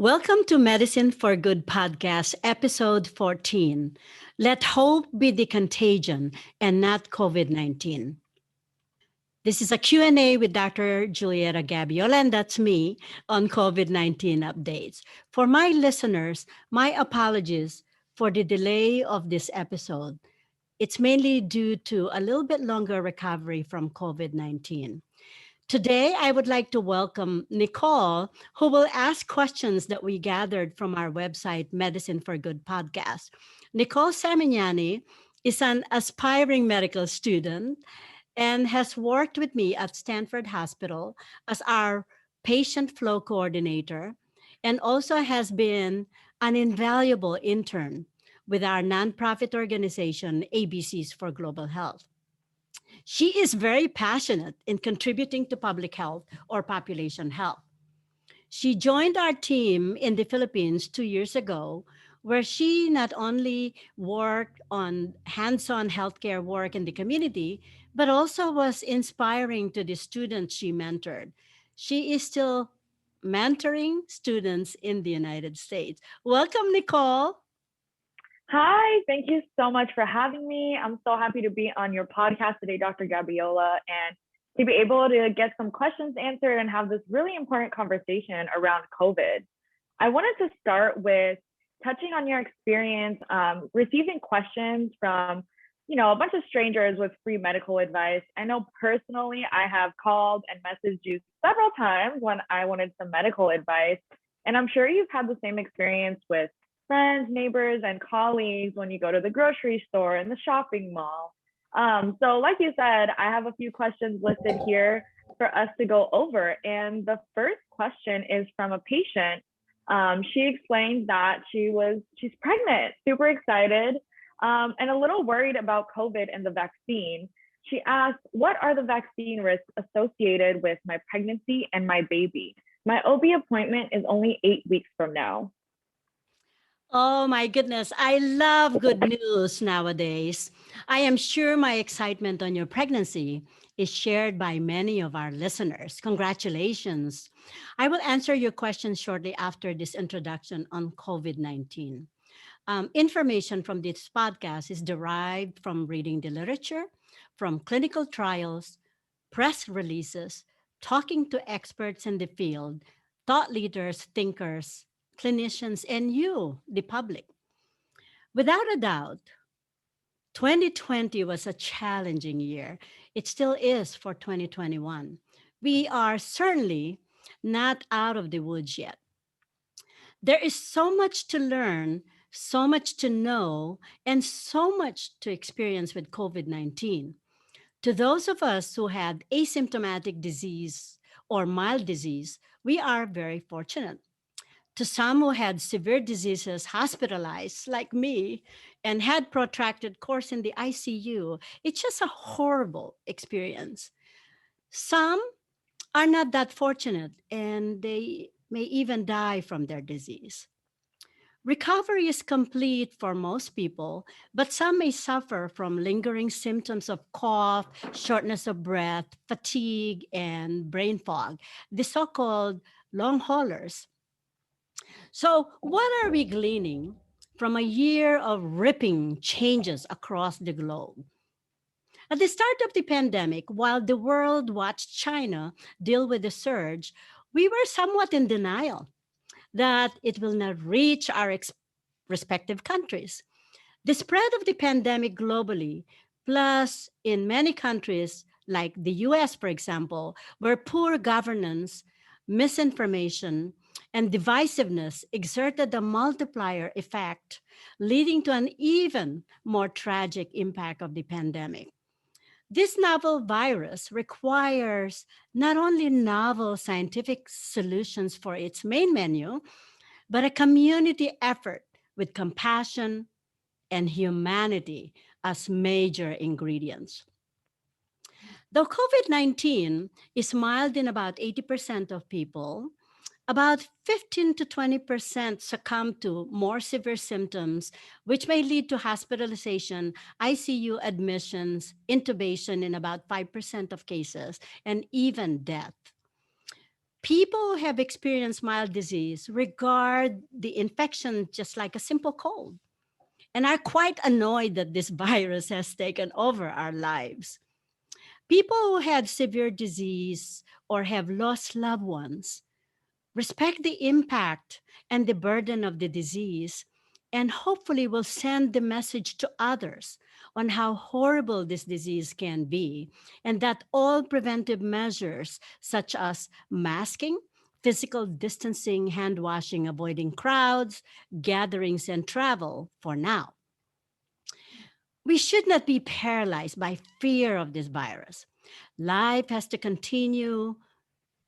Welcome to Medicine for Good podcast, episode 14. Let hope be the contagion and not COVID-19. This is a Q&A with Dr. Julieta Gabiola, and that's me on COVID-19 updates. For my listeners, my apologies for the delay of this episode. It's mainly due to a little bit longer recovery from COVID-19. Today, I would like to welcome Nicole, who will ask questions that we gathered from our website, Medicine for Good podcast. Nicole Zamignani is an aspiring medical student and has worked with me at Stanford Hospital as our patient flow coordinator, and also has been an invaluable intern with our nonprofit organization, ABCs for Global Health. She is very passionate in contributing to public health or population health. She joined our team in the Philippines 2 years ago, where she not only worked on hands on healthcare work in the community, but also was inspiring to the students she mentored. She is still mentoring students in the United States. Welcome, Nicole. Hi, thank you so much for having me. I'm so happy to be on your podcast today, Dr. Gabiola, and to be able to get some questions answered and have this really important conversation around COVID. I wanted to start with touching on your experience receiving questions from, a bunch of strangers with free medical advice. I know personally, I have called and messaged you several times when I wanted some medical advice, and I'm sure you've had the same experience with friends, neighbors, and colleagues when you go to the grocery store and the shopping mall. So like you said, I have a few questions listed here for us to go over. And the first question is from a patient. She explained that she's pregnant, super excited, and a little worried about COVID and the vaccine. She asked, what are the vaccine risks associated with my pregnancy and my baby? My OB appointment is only 8 weeks from now. Oh my goodness, I love good news nowadays. I am sure my excitement on your pregnancy is shared by many of our listeners. Congratulations. I will answer your questions shortly after this introduction on COVID 19. Information from this podcast is derived from reading the literature, from clinical trials, press releases, talking to experts in the field, thought leaders, thinkers, clinicians, and you, the public. Without a doubt, 2020 was a challenging year. It still is for 2021. We are certainly not out of the woods yet. There is so much to learn, so much to know, and so much to experience with COVID 19. To those of us who had asymptomatic disease or mild disease, we are very fortunate. To some who had severe diseases hospitalized, like me, and had protracted course in the ICU, it's just a horrible experience. Some are not that fortunate and they may even die from their disease. Recovery is complete for most people, but some may suffer from lingering symptoms of cough, shortness of breath, fatigue, and brain fog, the so called long haulers. So, what are we gleaning from a year of ripping changes across the globe? At the start of the pandemic, while the world watched China deal with the surge, we were somewhat in denial that it will not reach our respective countries. The spread of the pandemic globally, plus in many countries like the US, for example, where poor governance, misinformation, and divisiveness exerted a multiplier effect, leading to an even more tragic impact of the pandemic. This novel virus requires not only novel scientific solutions for its main menu, but a community effort with compassion and humanity as major ingredients. Though COVID 19 is mild in about 80% of people, about 15 to 20% succumb to more severe symptoms, which may lead to hospitalization, ICU admissions, intubation in about 5% of cases, and even death. People who have experienced mild disease regard the infection just like a simple cold and are quite annoyed that this virus has taken over our lives. People who have severe disease or have lost loved ones respect the impact and the burden of the disease, and hopefully will send the message to others on how horrible this disease can be, and that all preventive measures such as masking, physical distancing, hand washing, avoiding crowds, gatherings, and travel for now. We should not be paralyzed by fear of this virus. Life has to continue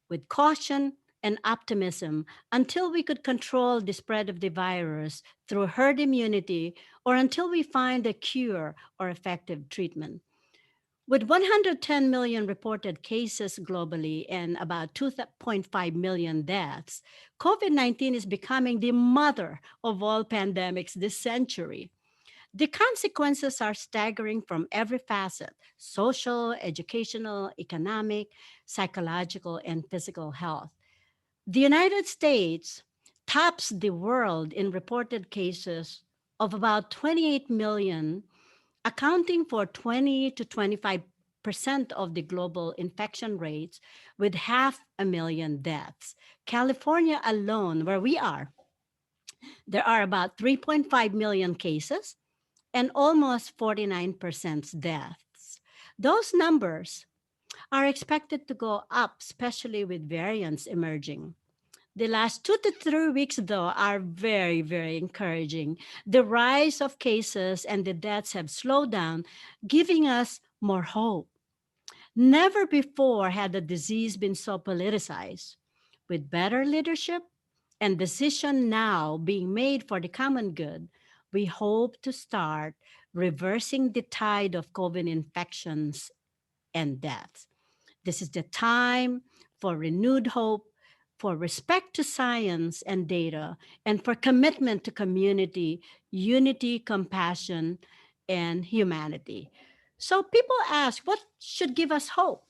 with caution and optimism until we could control the spread of the virus through herd immunity or until we find a cure or effective treatment. With 110 million reported cases globally and about 2.5 million deaths, COVID 19 is becoming the mother of all pandemics this century. The consequences are staggering from every facet: social, educational, economic, psychological, and physical health. The United States tops the world in reported cases of about 28 million, accounting for 20 to 25% of the global infection rates, with half a million deaths. California alone, where we are, there are about 3.5 million cases and almost 49% deaths. Those numbers are expected to go up, especially with variants emerging. The last 2 to 3 weeks, though, are very, very encouraging. The rise of cases and the deaths have slowed down, giving us more hope. Never before had the disease been so politicized. With better leadership and decision now being made for the common good, we hope to start reversing the tide of COVID infections and deaths. This is the time for renewed hope, for respect to science and data, and for commitment to community, unity, compassion, and humanity. So people ask, what should give us hope?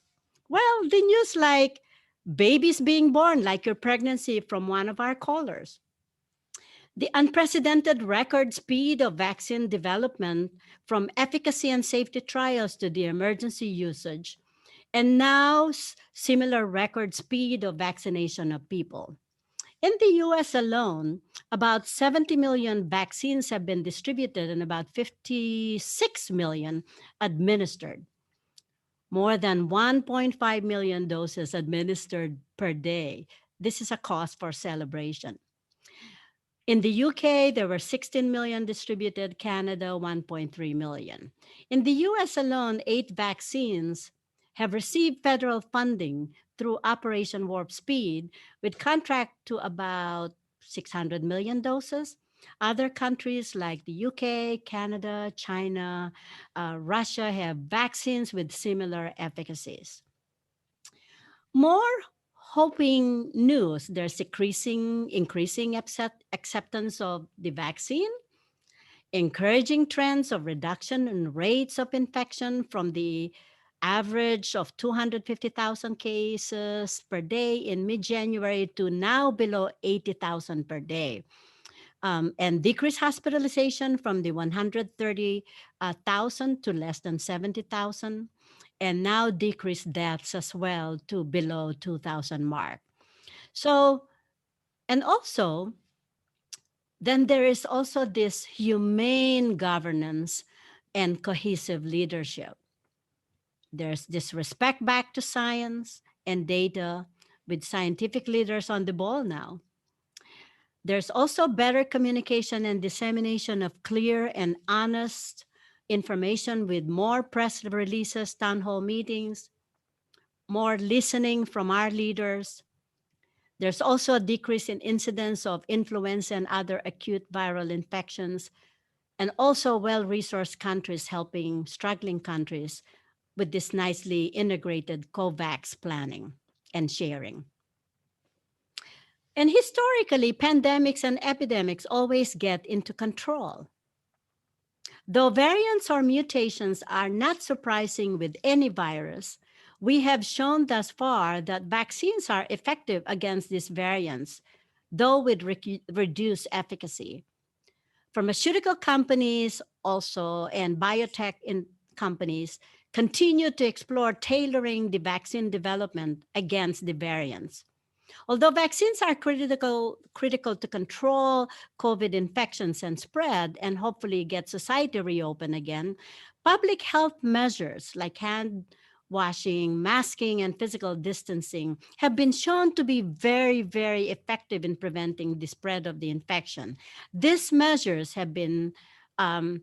Well, the news like babies being born, like your pregnancy from one of our callers, the unprecedented record speed of vaccine development, from efficacy and safety trials to the emergency usage, and now similar record speed of vaccination of people. In the US alone, about 70 million vaccines have been distributed and about 56 million administered. More than 1.5 million doses administered per day. This is a cause for celebration. In the UK, there were 16 million distributed, Canada, 1.3 million. In the US alone, 8 vaccines have received federal funding through Operation Warp Speed, with contract to about 600 million doses. Other countries like the UK, Canada, China, Russia have vaccines with similar efficacies. More hoping news. There's increasing acceptance of the vaccine, encouraging trends of reduction in rates of infection from the average of 250,000 cases per day in mid-January to now below 80,000 per day. And decreased hospitalization from the 130,000 to less than 70,000, and now decreased deaths as well to below 2,000 mark. So, and also, then there is also this humane governance and cohesive leadership. There's this respect back to science and data, with scientific leaders on the ball now. There's also better communication and dissemination of clear and honest information, with more press releases, town hall meetings, more listening from our leaders. There's also a decrease in incidence of influenza and other acute viral infections, and also well-resourced countries helping struggling countries with this nicely integrated COVAX planning and sharing. And historically, pandemics and epidemics always get into control. Though variants or mutations are not surprising with any virus, We have shown thus far that vaccines are effective against these variants, though with reduced efficacy. Pharmaceutical companies also and companies continue to explore tailoring the vaccine development against the variants. Although vaccines are critical to control COVID infections and spread and hopefully get society reopened again, public health measures like hand washing, masking, and physical distancing have been shown to be very, very effective in preventing the spread of the infection. These measures have been um,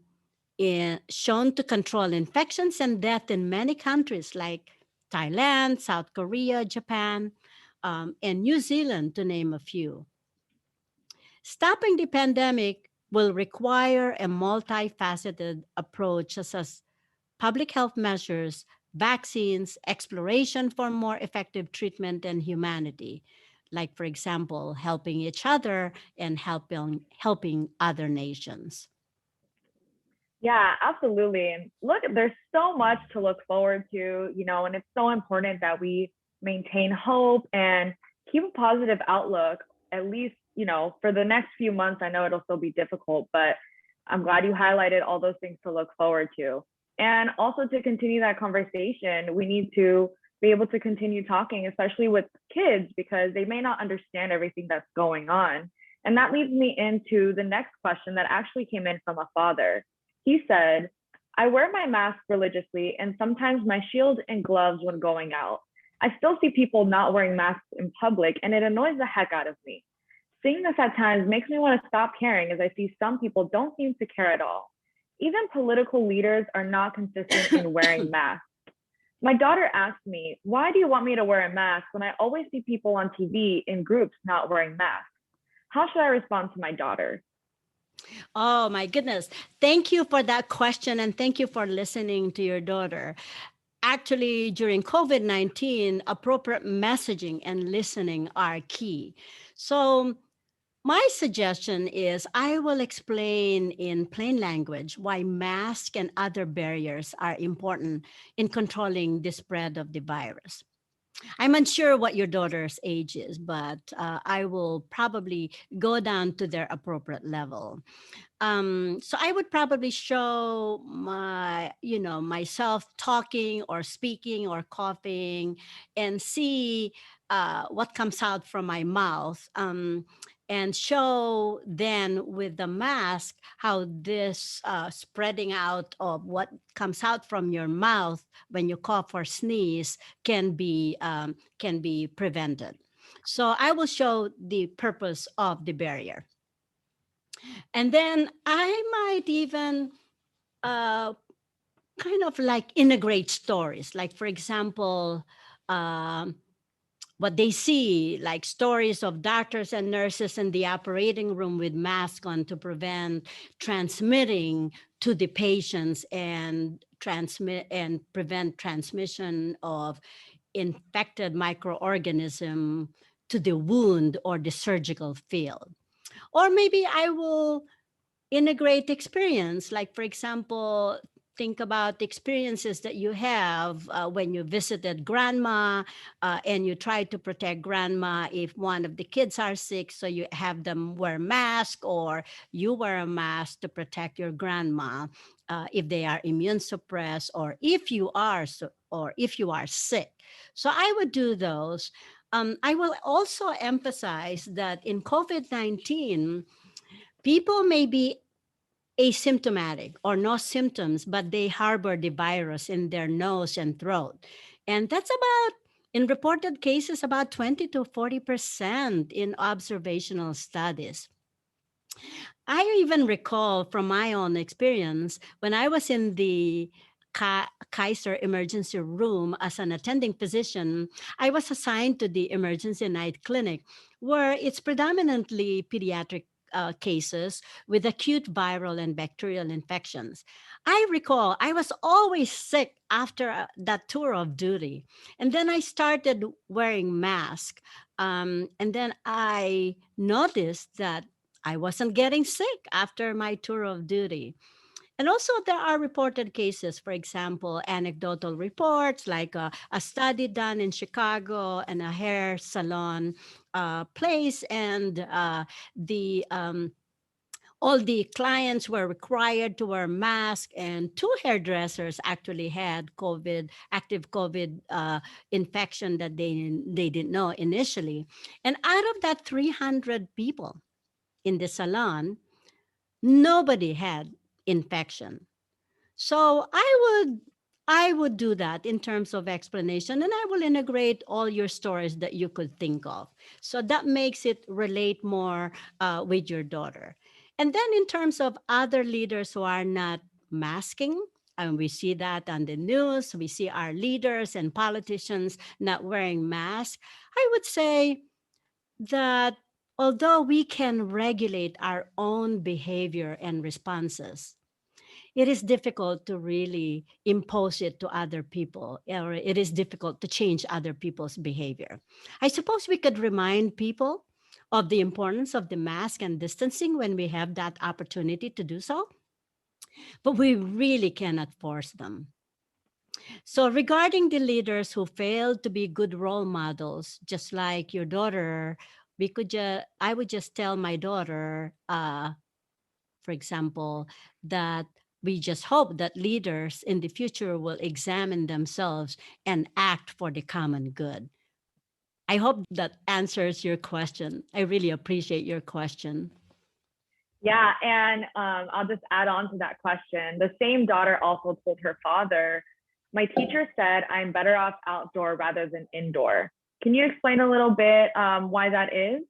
shown to control infections and death in many countries like Thailand, South Korea, Japan, and New Zealand, to name a few. Stopping the pandemic will require a multifaceted approach, such as public health measures, vaccines, exploration for more effective treatment, and humanity. Like, for example, helping each other and helping other nations. Yeah, absolutely. And look, there's so much to look forward to, and it's so important that we maintain hope and keep a positive outlook, at least, for the next few months. I know it'll still be difficult, but I'm glad you highlighted all those things to look forward to. And also to continue that conversation, we need to be able to continue talking, especially with kids, because they may not understand everything that's going on. And that leads me into the next question that actually came in from a father. He said, I wear my mask religiously and sometimes my shield and gloves when going out. I still see people not wearing masks in public and it annoys the heck out of me. Seeing this at times makes me want to stop caring as I see some people don't seem to care at all. Even political leaders are not consistent in wearing masks. My daughter asked me, why do you want me to wear a mask when I always see people on TV in groups not wearing masks? How should I respond to my daughter? Oh my goodness. Thank you for that question and thank you for listening to your daughter. Actually, during COVID 19, appropriate messaging and listening are key. So, my suggestion is I will explain in plain language why masks and other barriers are important in controlling the spread of the virus. I'm unsure what your daughter's age is, but I will probably go down to their appropriate level. So I would probably show myself talking or speaking or coughing and see what comes out from my mouth, and show then with the mask how this spreading out of what comes out from your mouth when you cough or sneeze can be prevented. So I will show the purpose of the barrier. And then I might even uh, kind of like integrate stories. Like, for example, um, what they see, like stories of doctors and nurses in the operating room with masks on to prevent transmitting to the patients and transmit and prevent transmission of infected microorganism to the wound or the surgical field. Or maybe I will integrate experience. Like, for example, think about the experiences that you have when you visited grandma and you try to protect grandma if one of the kids are sick. So you have them wear mask or you wear a mask to protect your grandma if they are immune suppressed or if you are or if you are sick. So I would do those. I will also emphasize that in COVID-19, people may be asymptomatic or no symptoms, but they harbor the virus in their nose and throat. And that's about, in reported cases, about 20 to 40% in observational studies. I even recall from my own experience when I was in the Kaiser emergency room as an attending physician, I was assigned to the emergency night clinic where it's predominantly pediatric cases with acute viral and bacterial infections. I recall I was always sick after that tour of duty. And then I started wearing mask. And then I noticed that I wasn't getting sick after my tour of duty. And also, there are reported cases, for example, anecdotal reports like a study done in Chicago and a hair salon place, and the all the clients were required to wear masks, and two hairdressers actually had COVID, active COVID infection that they didn't know initially. And out of that 300 people in the salon, nobody had infection. So I would do that in terms of explanation, and I will integrate all your stories that you could think of. So that makes it relate more with your daughter. And then in terms of other leaders who are not masking, and we see that on the news, we see our leaders and politicians not wearing masks. I would say that although we can regulate our own behavior and responses, it is difficult to really impose it to other people, or it is difficult to change other people's behavior. I suppose we could remind people of the importance of the mask and distancing when we have that opportunity to do so, but we really cannot force them. So, regarding the leaders who failed to be good role models, just like your daughter, I would just tell my daughter, for example, that we just hope that leaders in the future will examine themselves and act for the common good. I hope that answers your question. I really appreciate your question. Yeah, and I'll just add on to that question. The same daughter also told her father, "My teacher said I'm better off outdoor rather than indoor." Can you explain a little bit why that is?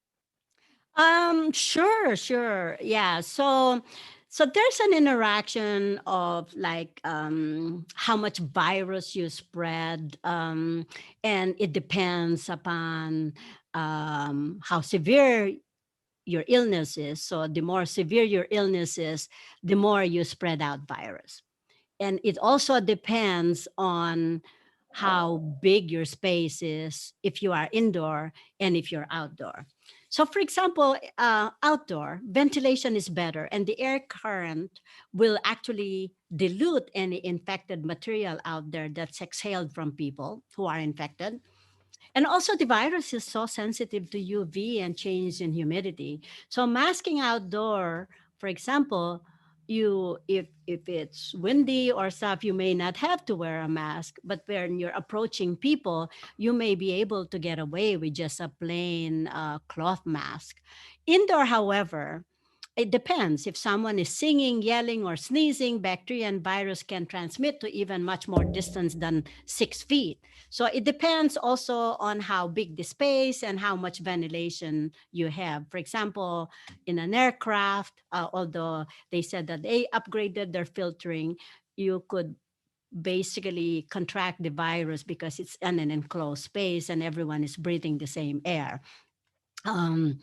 Sure, sure. Yeah. So there's an interaction of like how much virus you spread, and it depends upon how severe your illness is. So the more severe your illness is, the more you spread out virus. And it also depends on how big your space is, if you are indoor and if you're outdoor. So, for example, outdoor ventilation is better, and the air current will actually dilute any infected material out there that's exhaled from people who are infected. And also, the virus is so sensitive to UV and change in humidity. So, masking outdoor, for example, if it's windy or stuff, you may not have to wear a mask. But when you're approaching people, you may be able to get away with just a plain cloth mask. Indoor, however, it depends. If someone is singing, yelling, or sneezing, bacteria and virus can transmit to even much more distance than 6 feet. So it depends also on how big the space and how much ventilation you have. For example, in an aircraft, although they said that they upgraded their filtering, you could basically contract the virus because it's in an enclosed space and everyone is breathing the same air. Um,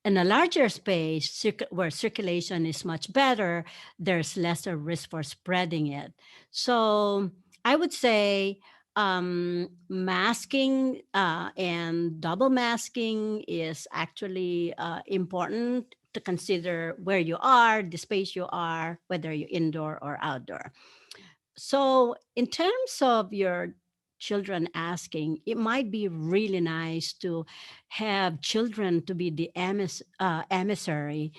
in a larger space where circulation is much better, there's lesser risk for spreading it. So I would say masking and double masking is actually important to consider where you are, the space you are, whether you're indoor or outdoor. So, in terms of your children asking, it might be really nice to have children to be the emissary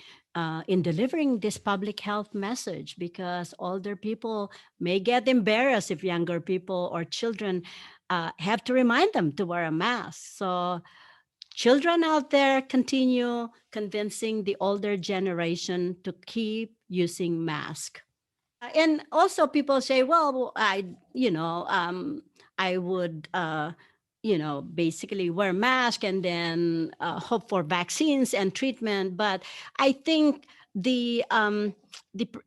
in delivering this public health message, because older people may get embarrassed if younger people or children have to remind them to wear a mask. So, children out there, continue convincing the older generation to keep using masks. And also people say, well, I would, basically wear mask and then hope for vaccines and treatment. But I think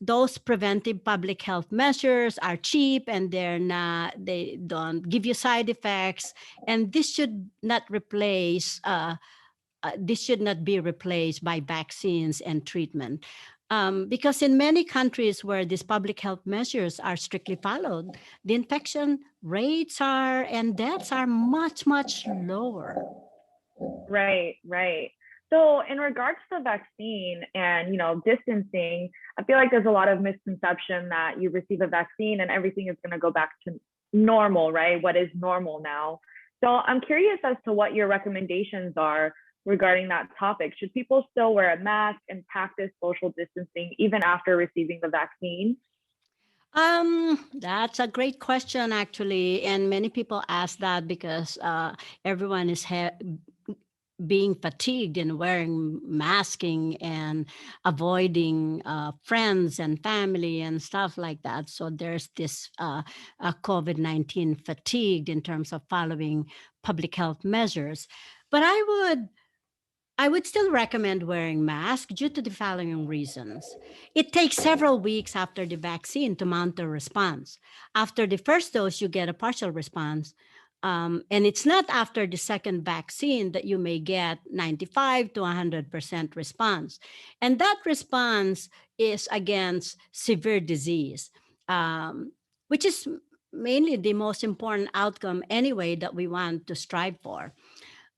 those preventive public health measures are cheap, and they don't give you side effects. And this should not be replaced by vaccines and treatment. Because in many countries where these public health measures are strictly followed, the infection rates and deaths are much, much lower. Right, right. So, in regards to the vaccine and distancing, I feel like there's a lot of misconception that you receive a vaccine and everything is going to go back to normal, right? What is normal now? So, I'm curious as to what your recommendations are regarding that topic. Should people still wear a mask and practice social distancing even after receiving the vaccine? That's a great question, actually, and many people ask that because everyone is being fatigued in wearing masking and avoiding friends and family and stuff like that. So there's this COVID-19 fatigue in terms of following public health measures. But I would still recommend wearing masks due to the following reasons. It takes several weeks after the vaccine to mount a response. After the first dose, you get a partial response. And it's not after the second vaccine that you may get 95 to 100% response. And that response is against severe disease, which is mainly the most important outcome anyway that we want to strive for.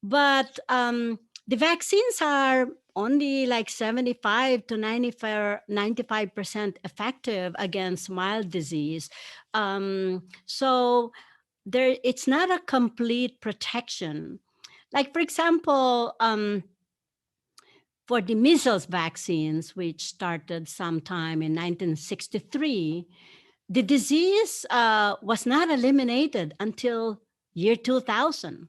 But the vaccines are only like 75 to 95% effective against mild disease. So it's not a complete protection. Like, for example, for the measles vaccines, which started sometime in 1963, the disease was not eliminated until year 2000.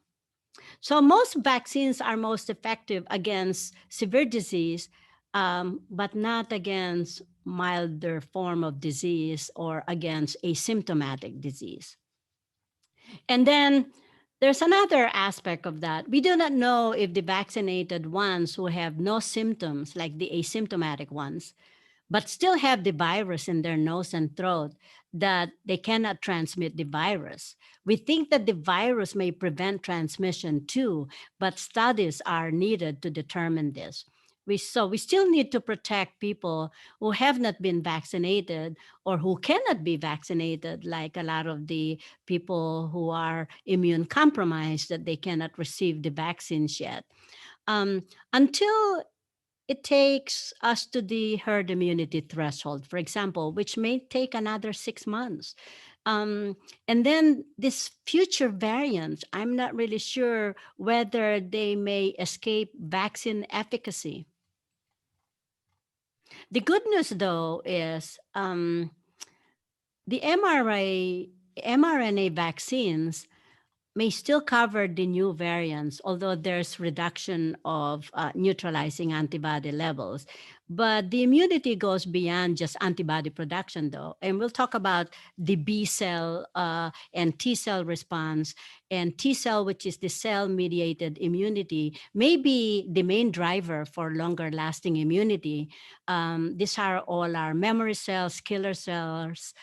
So most vaccines are most effective against severe disease, but not against milder form of disease or against asymptomatic disease. And then there's another aspect of that. We do not know if the vaccinated ones who have no symptoms, like the asymptomatic ones, but still have the virus in their nose and throat, that they cannot transmit the virus. We think that the virus may prevent transmission too, but studies are needed to determine this. We still need to protect people who have not been vaccinated or who cannot be vaccinated, like a lot of the people who are immune compromised that they cannot receive the vaccines yet. Until it takes us to the herd immunity threshold, for example, which may take another 6 months. And then this future variants, I'm not really sure whether they may escape vaccine efficacy. The good news, though, is the mRNA vaccines may still cover the new variants, although there's reduction of neutralizing antibody levels. But the immunity goes beyond just antibody production, though. And we'll talk about the B cell and T cell response. And T cell, which is the cell mediated immunity, may be the main driver for longer lasting immunity. These are all our memory cells, killer cells,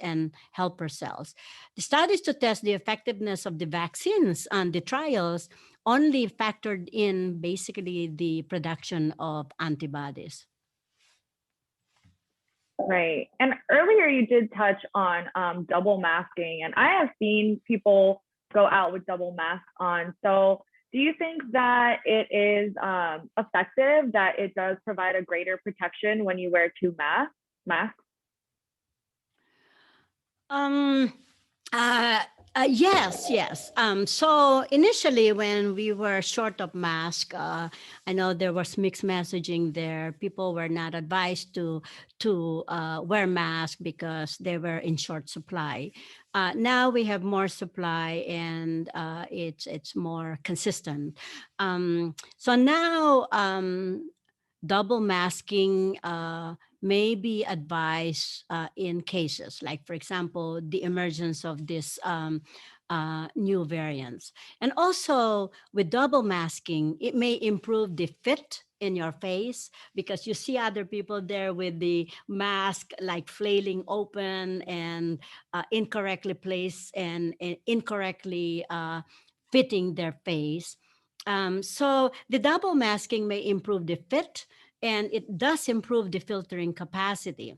and helper cells. The studies to test the effectiveness of the vaccines on the trials only factored in basically the production of antibodies. Right. And earlier you did touch on double masking, and I have seen people go out with double masks on. So, do you think that it is effective, that it does provide a greater protection when you wear two masks? Um, yes, yes. So initially, when we were short of mask, I know there was mixed messaging there. People were not advised to wear masks because they were in short supply. Now we have more supply and it's more consistent. So now double masking may be advised in cases like, for example, the emergence of this new variants. And also with double masking, it may improve the fit in your face because you see other people there with the mask like flailing open and incorrectly placed and incorrectly fitting their face. So the double masking may improve the fit and it does improve the filtering capacity.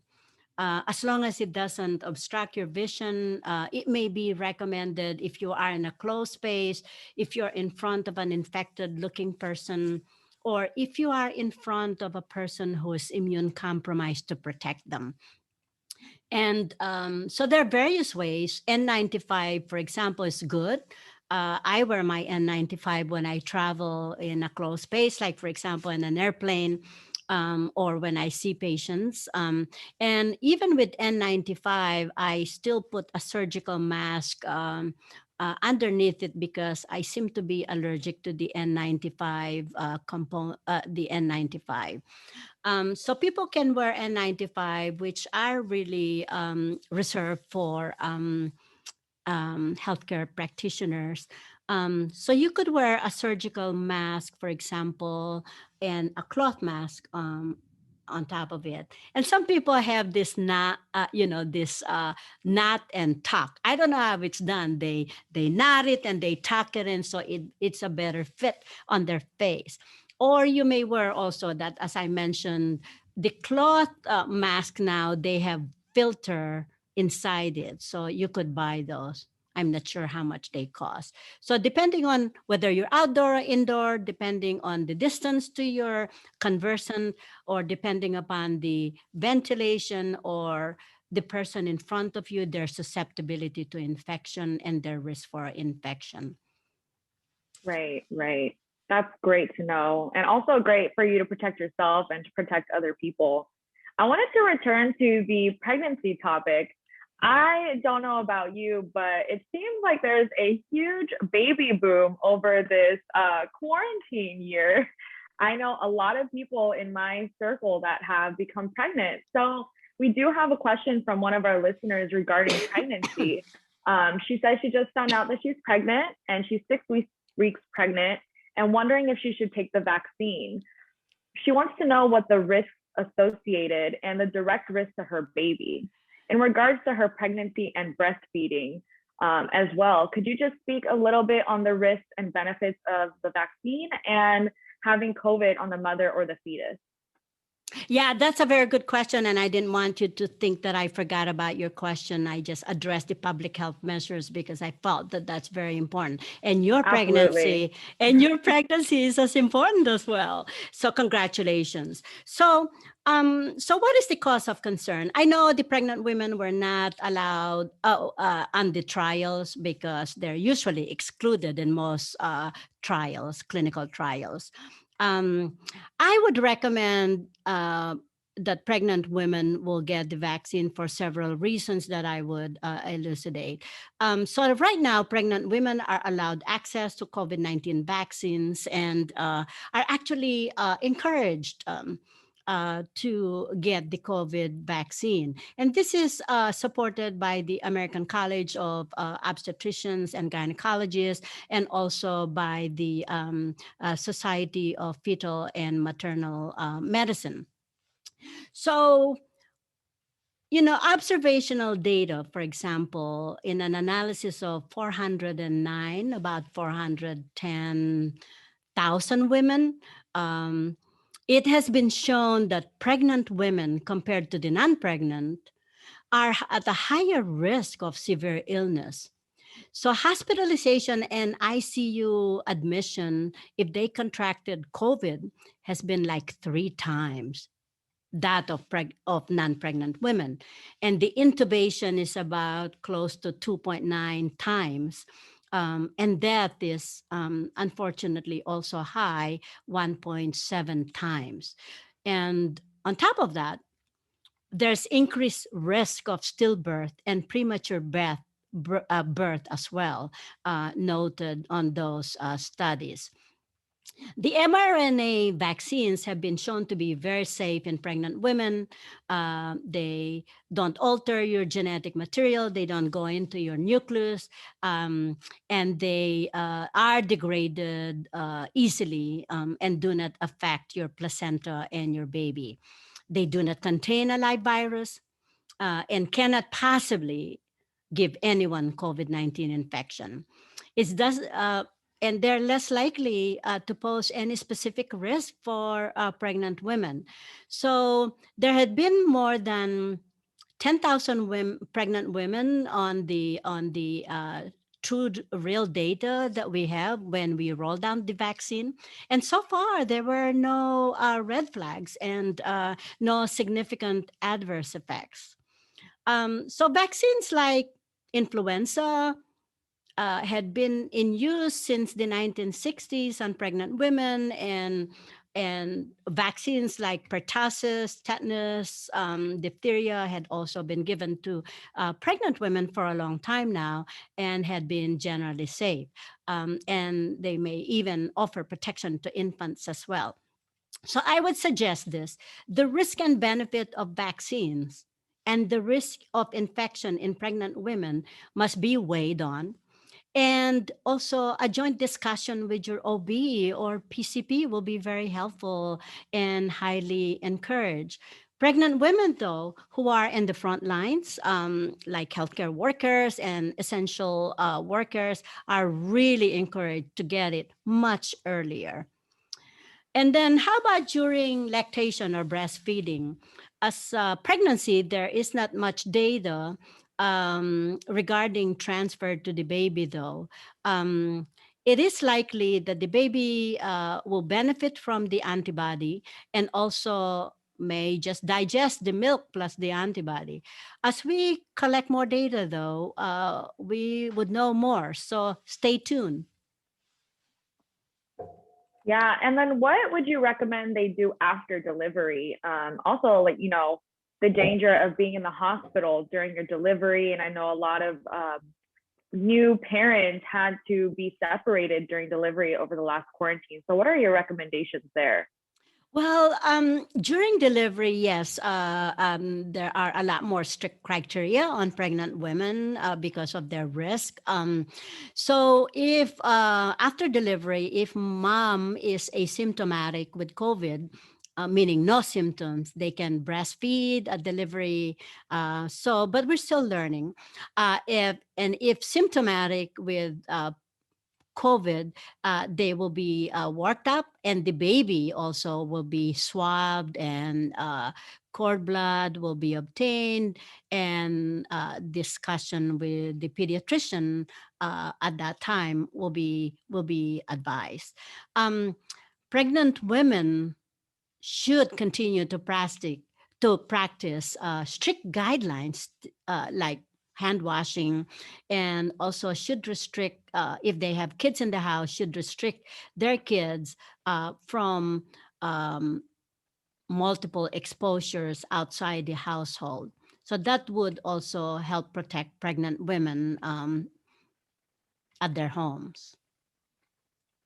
As long as it doesn't obstruct your vision, it may be recommended if you are in a closed space, if you're in front of an infected looking person, or if you are in front of a person who is immune compromised, to protect them. And so there are various ways. N95, for example, is good. I wear my N95 when I travel in a closed space, like, for example, in an airplane, or when I see patients. And even with N95, I still put a surgical mask underneath it, because I seem to be allergic to the N95 the N95. So people can wear N95, which are really reserved for healthcare practitioners. So you could wear a surgical mask, for example, and a cloth mask on top of it. And some people have this this knot and tuck. I don't know how it's done. They knot it and they tuck it in, so it's a better fit on their face. Or you may wear also that, as I mentioned, the cloth mask now, they have filter inside it. So you could buy those. I'm not sure how much they cost. So depending on whether you're outdoor or indoor, depending on the distance to your conversant, or depending upon the ventilation or the person in front of you, their susceptibility to infection and their risk for infection. Right, right. That's great to know. And also great for you to protect yourself and to protect other people. I wanted to return to the pregnancy topic. I don't know about you, but it seems like there's a huge baby boom over this quarantine year. I know a lot of people in my circle that have become pregnant. So we do have a question from one of our listeners regarding pregnancy. She says she just found out that she's pregnant and she's 6 weeks pregnant and wondering if she should take the vaccine. She wants to know what the risks associated and the direct risk to her baby. In regards to her pregnancy and breastfeeding as well, could you just speak a little bit on the risks and benefits of the vaccine and having COVID on the mother or the fetus? Yeah, that's a very good question. And I didn't want you to think that I forgot about your question. I just addressed the public health measures because I felt that that's very important. Absolutely. And your pregnancy is as important as well. So congratulations. So what is the cause of concern? I know the pregnant women were not allowed on the trials, because they're usually excluded in most trials, clinical trials. Um, I would recommend that pregnant women will get the vaccine for several reasons that I would elucidate. So right now, pregnant women are allowed access to COVID-19 vaccines, and are actually encouraged to get the COVID vaccine. And this is supported by the American College of Obstetricians and Gynecologists, and also by the Society of Fetal and Maternal Medicine. So, observational data, for example, in an analysis of 409, about 410,000 women, it has been shown that pregnant women compared to the non-pregnant are at a higher risk of severe illness. So hospitalization and ICU admission, if they contracted COVID, has been like 3 times that of non-pregnant women, and the intubation is about close to 2.9 times, and death is unfortunately also high, 1.7 times. And on top of that, there's increased risk of stillbirth and premature birth as well, noted on those studies. The mRNA vaccines have been shown to be very safe in pregnant women. They don't alter your genetic material, they don't go into your nucleus, and they are degraded easily, and do not affect your placenta and your baby. They do not contain a live virus, and cannot possibly give anyone COVID-19 infection. It's thus, and they're less likely to pose any specific risk for pregnant women. So there had been more than 10,000 pregnant women on the real data that we have when we rolled out the vaccine. And so far, there were no red flags and no significant adverse effects. So vaccines like influenza had been in use since the 1960s on pregnant women, and vaccines like pertussis, tetanus, diphtheria had also been given to pregnant women for a long time now and had been generally safe. And they may even offer protection to infants as well. So I would suggest this: the risk and benefit of vaccines and the risk of infection in pregnant women must be weighed on. And also, a joint discussion with your OB or PCP will be very helpful and highly encouraged. Pregnant women, though, who are in the front lines, like healthcare workers and essential workers, are really encouraged to get it much earlier. And then, how about during lactation or breastfeeding? As pregnancy, there is not much data regarding transfer to the baby, though. Um, it is likely that the baby will benefit from the antibody and also may just digest the milk plus the antibody. As we collect more data, though, we would know more. So stay tuned. Yeah. And then what would you recommend they do after delivery? Also, like, the danger of being in the hospital during your delivery. And I know a lot of new parents had to be separated during delivery over the last quarantine. So, what are your recommendations there? Well, during delivery, yes, there are a lot more strict criteria on pregnant women because of their risk. So, if after delivery, if mom is asymptomatic with COVID, meaning no symptoms, they can breastfeed at delivery. But we're still learning. If symptomatic with COVID, they will be worked up, and the baby also will be swabbed, and cord blood will be obtained, and discussion with the pediatrician at that time will be advised. Um, Pregnant women should continue to practice strict guidelines like hand washing, and also should restrict if they have kids in the house, should restrict their kids from um, multiple exposures outside the household. So that would also help protect pregnant women at their homes.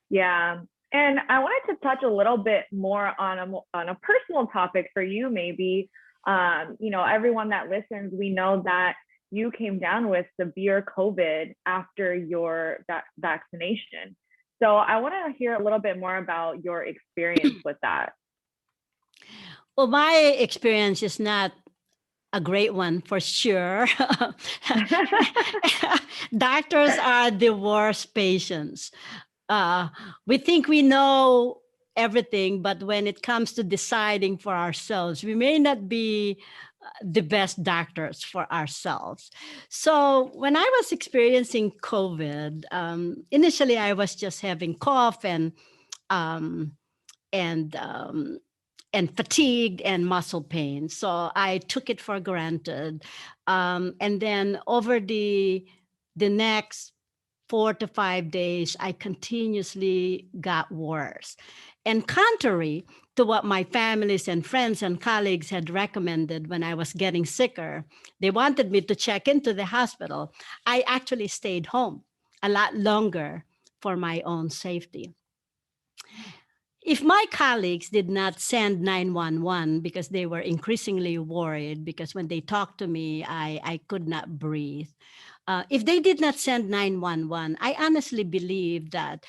Yeah. And I wanted to touch a little bit more on a personal topic for you, maybe. Everyone that listens, we know that you came down with severe COVID after your vaccination. So I want to hear a little bit more about your experience with that. Well, my experience is not a great one for sure. Doctors are the worst patients. Uh, we think we know everything, but when it comes to deciding for ourselves, we may not be the best doctors for ourselves. So when I was experiencing COVID, initially I was just having cough um, and um, and fatigued and muscle pain. So I took it for granted. And then over the next 4 to 5 days, I continuously got worse. And contrary to what my families and friends and colleagues had recommended when I was getting sicker, they wanted me to check into the hospital. I actually stayed home a lot longer for my own safety. If my colleagues did not send 911 because they were increasingly worried, because when they talked to me, I could not breathe. If they did not send 911, I honestly believe that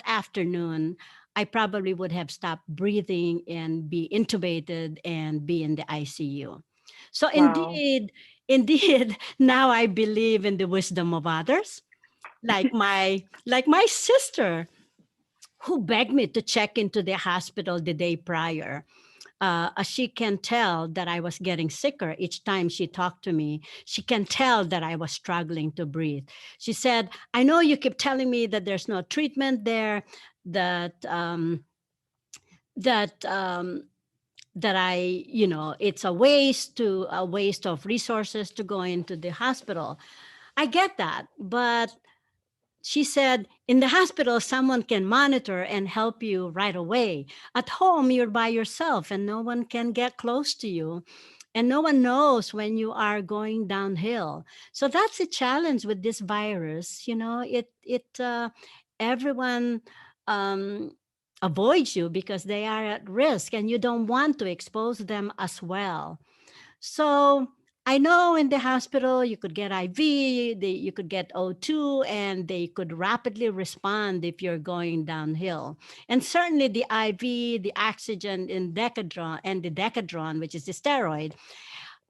afternoon, I probably would have stopped breathing and be intubated and be in the ICU. So Wow. indeed, now I believe in the wisdom of others, like my sister, who begged me to check into the hospital the day prior. she can tell that I was getting sicker each time she talked to me. She can tell that I was struggling to breathe. She said, I know you keep telling me that there's no treatment there, that that that I, it's a waste of resources to go into the hospital. I get that, but she said, in the hospital, someone can monitor and help you right away. At home, you're by yourself and no one can get close to you. And no one knows when you are going downhill. So that's a challenge with this virus. Everyone um, avoids you because they are at risk and you don't want to expose them as well. So I know in the hospital you could get IV, you could get O2, and they could rapidly respond if you're going downhill. And certainly the IV, the oxygen in Decadron and the Decadron, which is the steroid,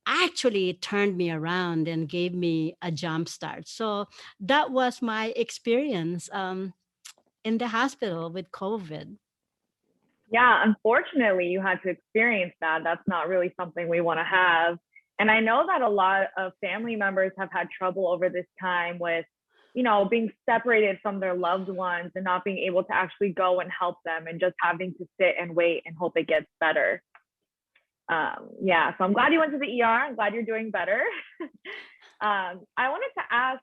actually turned me around and gave me a jump start. So that was my experience in the hospital with COVID. Yeah, unfortunately, you had to experience that. That's not really something we want to have. And I know that a lot of family members have had trouble over this time with, being separated from their loved ones and not being able to actually go and help them and just having to sit and wait and hope it gets better. Yeah, so I'm glad you went to the ER. I'm glad you're doing better. I wanted to ask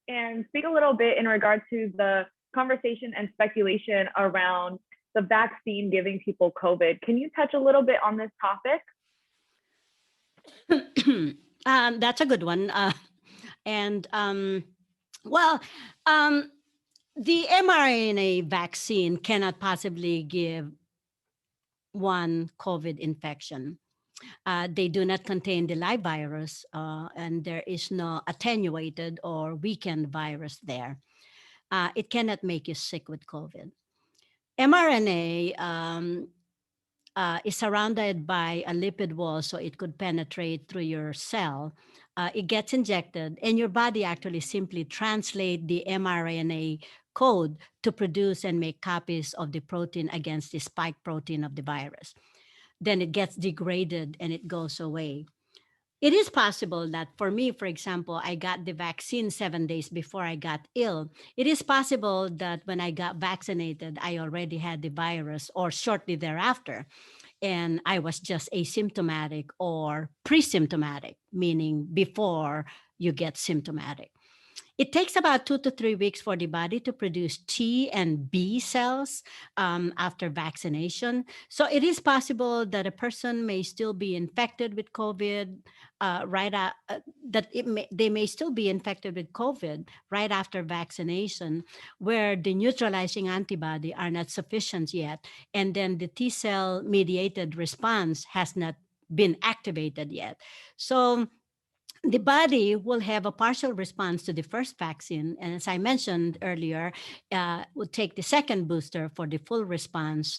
and speak a little bit in regard to the conversation and speculation around the vaccine giving people COVID. Can you touch a little bit on this topic? That's a good one. And well, um, the mRNA vaccine cannot possibly give one COVID infection. They do not contain the live virus, and there is no attenuated or weakened virus there. It cannot make you sick with COVID. mRNA is surrounded by a lipid wall, so it could penetrate through your cell. It gets injected, and your body actually simply translate the mRNA code to produce and make copies of the protein against the spike protein of the virus. Then it gets degraded and it goes away. It is possible that for me, for example, I got the vaccine 7 days before I got ill. It is possible that when I got vaccinated, I already had the virus or shortly thereafter, and I was just asymptomatic or pre symptomatic, meaning before you get symptomatic. It takes about 2 to 3 weeks for the body to produce T and B cells after vaccination. So it is possible that a person may still be infected with COVID they may still be infected with COVID right after vaccination, where the neutralizing antibody are not sufficient yet, and then the T cell mediated response has not been activated yet. So the body will have a partial response to the first vaccine. And as I mentioned earlier, will take the second booster for the full response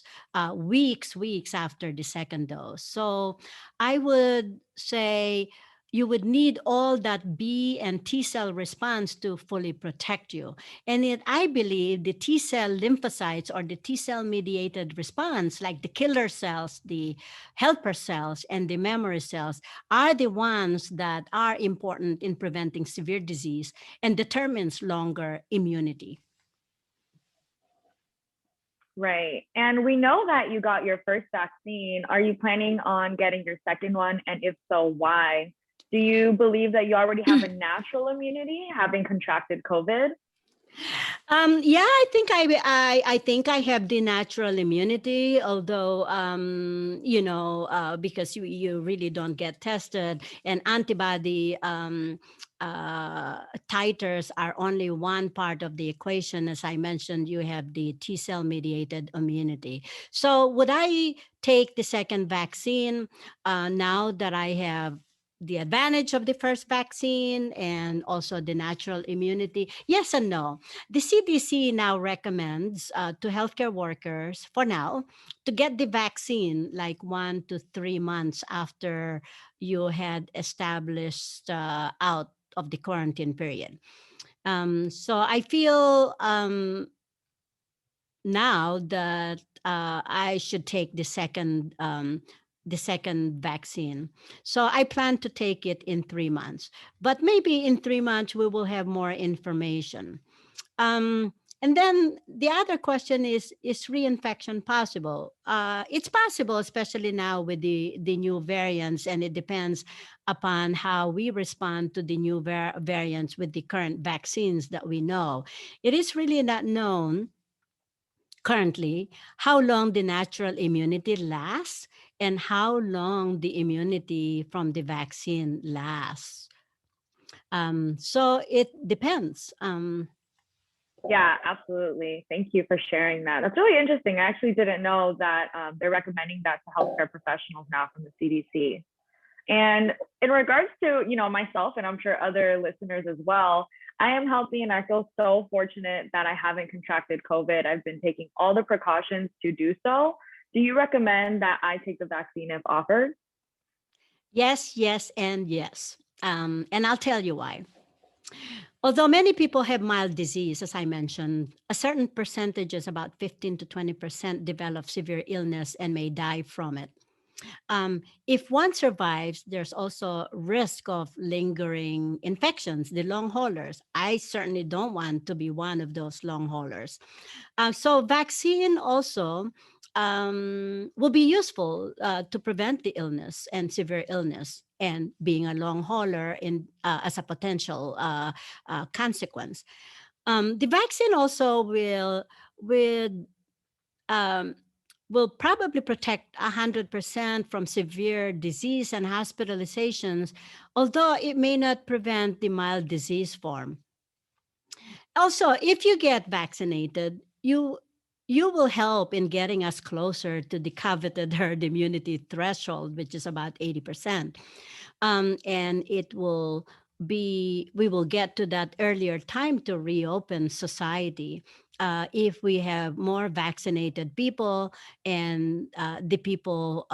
weeks after the second dose. So I would say you would need all that B and T cell response to fully protect you. And I believe the T cell lymphocytes or the T cell mediated response, like the killer cells, the helper cells, and the memory cells, are the ones that are important in preventing severe disease and determines longer immunity. Right. And we know that you got your first vaccine. Are you planning on getting your second one? And if so, why? Do you believe that you already have a natural immunity, having contracted COVID? Yeah, I think I have the natural immunity, although because you really don't get tested, and antibody titers are only one part of the equation. As I mentioned, you have the T cell mediated immunity. So would I take the second vaccine now that I have the advantage of the first vaccine and also the natural immunity? Yes and no. The CDC now recommends to healthcare workers, for now, to get the vaccine like 1 to 3 months after you had established out of the quarantine period. So I feel now that I should take the second the second vaccine. So I plan to take it in 3 months. But maybe in 3 months we will have more information. Um, and then the other question is reinfection possible? It's possible, especially now with the new variants, and it depends upon how we respond to the new variants with the current vaccines that we know. It is really not known currently how long the natural immunity lasts and how long the immunity from the vaccine lasts. So it depends. Yeah, absolutely. Thank you for sharing that. That's really interesting. I actually didn't know that they're recommending that to healthcare professionals now from the CDC. And in regards to, myself, and I'm sure other listeners as well, I am healthy and I feel so fortunate that I haven't contracted COVID. I've been taking all the precautions to do so. Do you recommend that I take the vaccine if offered? Yes, yes, and yes. And I'll tell you why. Although many people have mild disease, as I mentioned, a certain percentages, about 15 to 20%, develop severe illness and may die from it. If one survives, there's also risk of lingering infections, the long haulers. I certainly don't want to be one of those long haulers. So vaccine also will be useful to prevent the illness and severe illness and being a long hauler in as a potential consequence. The vaccine also will um, will probably protect 100% from severe disease and hospitalizations, although it may not prevent the mild disease form. Also, if you get vaccinated, you will help in getting us closer to the coveted herd immunity threshold, which is about 80%. And it will be we will get to that earlier time to reopen society if we have more vaccinated people and the people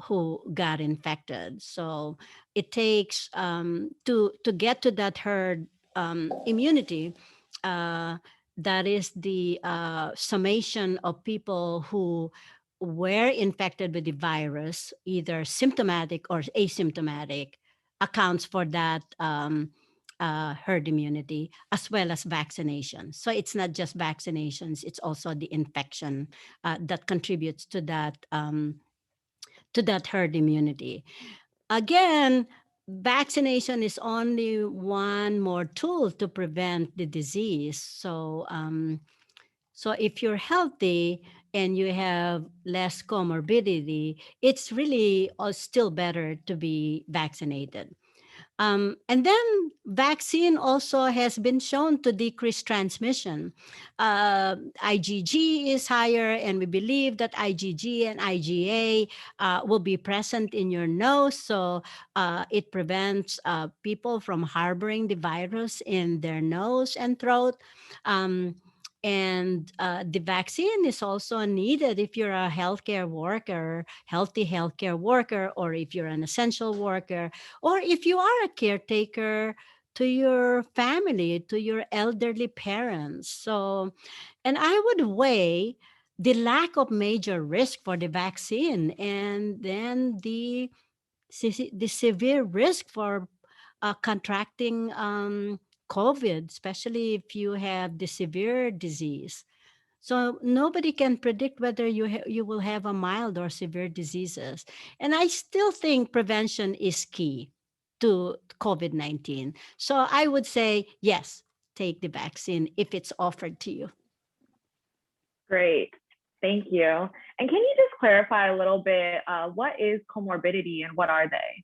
who got infected. So it takes to get to that herd immunity. Uh, that is the summation of people who were infected with the virus, either symptomatic or asymptomatic, accounts for that herd immunity as well as vaccinations. So it's not just vaccinations; it's also the infection that contributes to that herd immunity. Again, vaccination is only one more tool to prevent the disease. So if you're healthy and you have less comorbidity, it's really still better to be vaccinated. And then vaccine also has been shown to decrease transmission. IgG is higher, and we believe that IgG and IgA will be present in your nose, so it prevents people from harboring the virus in their nose and throat. Um, and the vaccine is also needed if you're a healthcare worker, healthy healthcare worker, or if you're an essential worker, or if you are a caretaker to your family, to your elderly parents. So, and I would weigh the lack of major risk for the vaccine and then the severe risk for contracting COVID, especially if you have the severe disease. So nobody can predict whether you will have a mild or severe diseases. And I still think prevention is key to COVID-19. So I would say, yes, take the vaccine if it's offered to you. Great. Thank you. And can you just clarify a little bit what is comorbidity and what are they?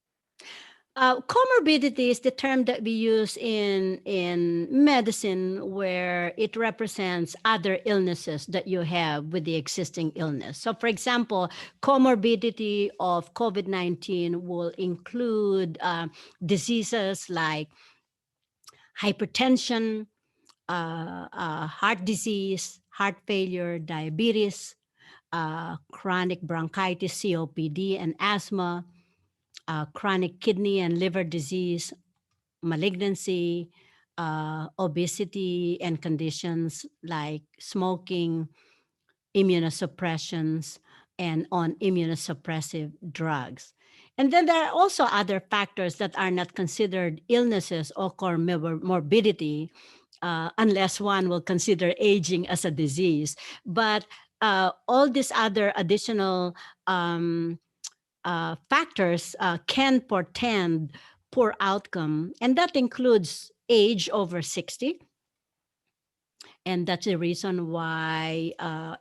Comorbidity is the term that we use in medicine where it represents other illnesses that you have with the existing illness. So, for example, comorbidity of COVID-19 will include diseases like hypertension, heart disease, heart failure, diabetes, chronic bronchitis, COPD, and asthma, chronic kidney and liver disease, malignancy, obesity, and conditions like smoking, immunosuppressions, and on immunosuppressive drugs. And then there are also other factors that are not considered illnesses or morbidity, unless one will consider aging as a disease. But all these other additional factors can portend poor outcome, and that includes age over 60, and that's the reason why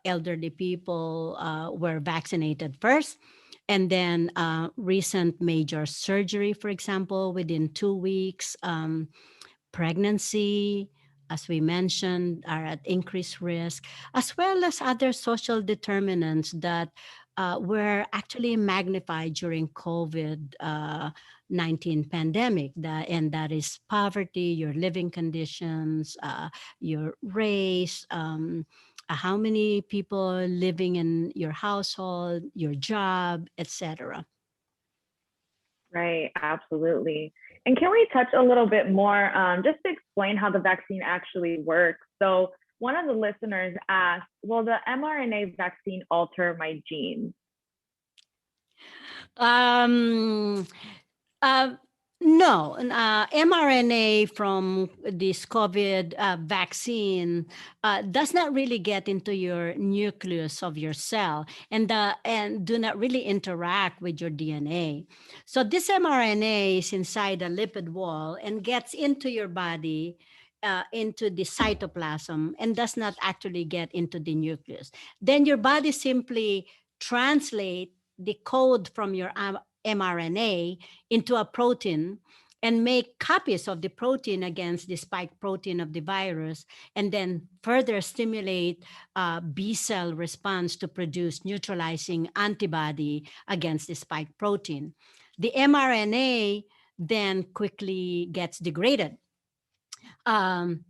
elderly people were vaccinated first, and then recent major surgery, for example, within 2 weeks, pregnancy, as we mentioned, are at increased risk, as well as other social determinants that were actually magnified during COVID 19 pandemic. And that is poverty, your living conditions, your race, how many people living in your household, your job, etc. Right, absolutely. And can we touch a little bit more just to explain how the vaccine actually works? So, one of the listeners asked, will the mRNA vaccine alter my genes? Um, uh, no, mRNA from this COVID vaccine does not really get into your nucleus of your cell, and do not really interact with your DNA. So this mRNA is inside a lipid wall and gets into your body. Into the cytoplasm and does not actually get into the nucleus. Then your body simply translate the code from your mRNA into a protein and make copies of the protein against the spike protein of the virus, and then further stimulate B cell response to produce neutralizing antibody against the spike protein. The mRNA then quickly gets degraded. Um,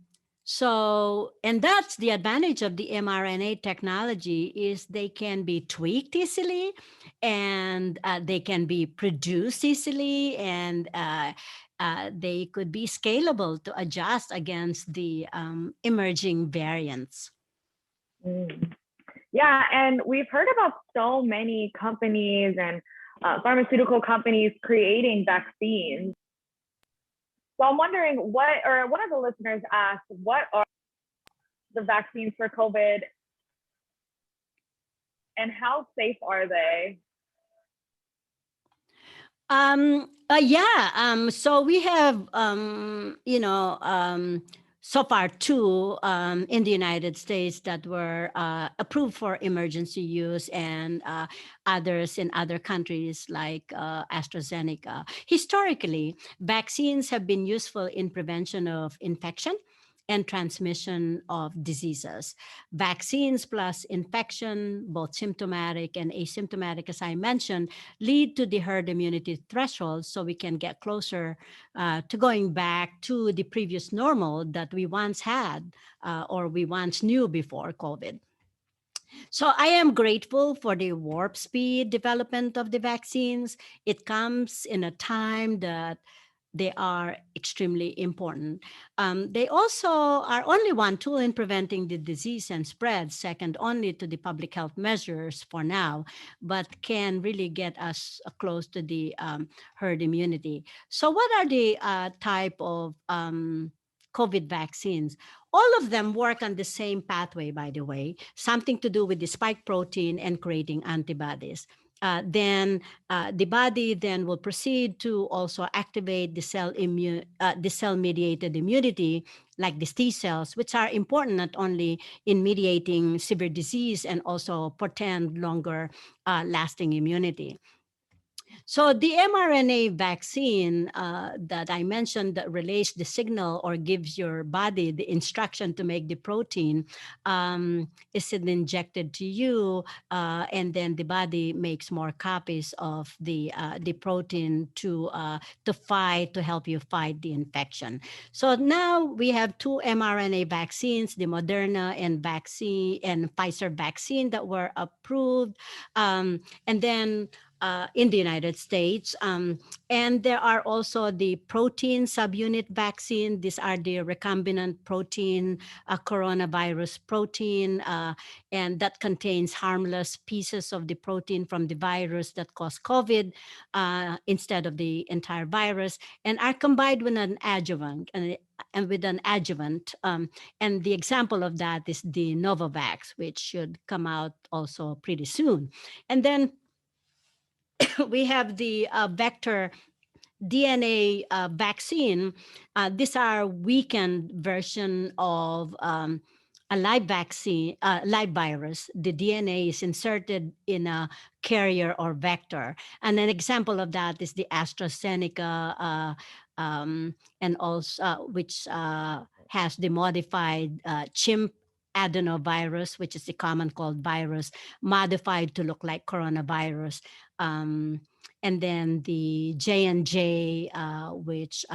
and that's the advantage of the mRNA technology is they can be tweaked easily, and they can be produced easily, and they could be scalable to adjust against the emerging variants. Mm. Yeah, and we've heard about so many companies and pharmaceutical companies creating vaccines. So I'm wondering or one of the listeners asked, what are the vaccines for COVID and how safe are they? Yeah. So we have, so far two in the United States that were approved for emergency use, and others in other countries like AstraZeneca. Historically, vaccines have been useful in prevention of infection and transmission of diseases. Vaccines plus infection, both symptomatic and asymptomatic, as I mentioned, lead to the herd immunity threshold, so we can get closer to going back to the previous normal that we once had, or we once knew before COVID. So I am grateful for the warp speed development of the vaccines. It comes in a time that they are extremely important. They also are only one tool in preventing the disease and spread, second only to the public health measures for now, but can really get us close to the herd immunity. So, what are the type of COVID vaccines? All of them work on the same pathway, by the way, something to do with the spike protein and creating antibodies. Then the body then will proceed to also activate the cell mediated immunity, like the T cells, which are important not only in mediating severe disease and also portend longer lasting immunity. So the mRNA vaccine that I mentioned that relays the signal or gives your body the instruction to make the protein is it injected to you, and then the body makes more copies of the protein to help you fight the infection. So now we have two mRNA vaccines, the Moderna and Pfizer vaccine that were approved, and then in the United States. And there are also the protein subunit vaccine. These are the recombinant protein, coronavirus protein, and that contains harmless pieces of the protein from the virus that cause COVID instead of the entire virus, and are combined with an adjuvant. And with an adjuvant, and the example of that is the Novavax, which should come out also pretty soon. And then we have the vector DNA vaccine. These are weakened version of a live vaccine, live virus. The DNA is inserted in a carrier or vector, and an example of that is the AstraZeneca, and also which has the modified chimp adenovirus, which is the common cold virus, modified to look like coronavirus. Um, and then the J&J, which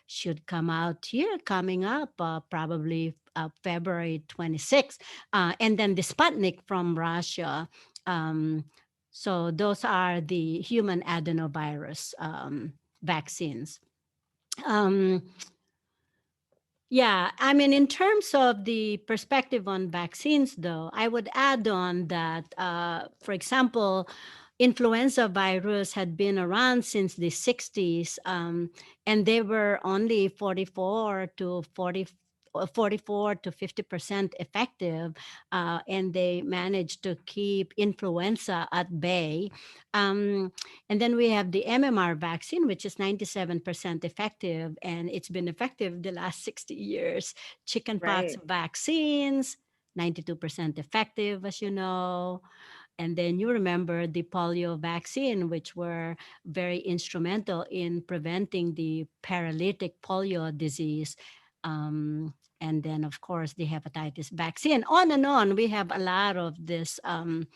should come out here, coming up probably February 26th, and then the Sputnik from Russia. Um, so those are the human adenovirus vaccines. Um, yeah, I mean, in terms of the perspective on vaccines, though, I would add on that, for example, influenza virus had been around since the 60s, and they were only 44 to 50% effective, and they managed to keep influenza at bay. Um, and then we have the MMR vaccine, which is 97% effective, and it's been effective the last 60 years. Chickenpox Right. vaccines, 92% effective, as you know. And then you remember the polio vaccine, which were very instrumental in preventing the paralytic polio disease. And then, of course, the hepatitis vaccine. On and on, we have a lot of this um,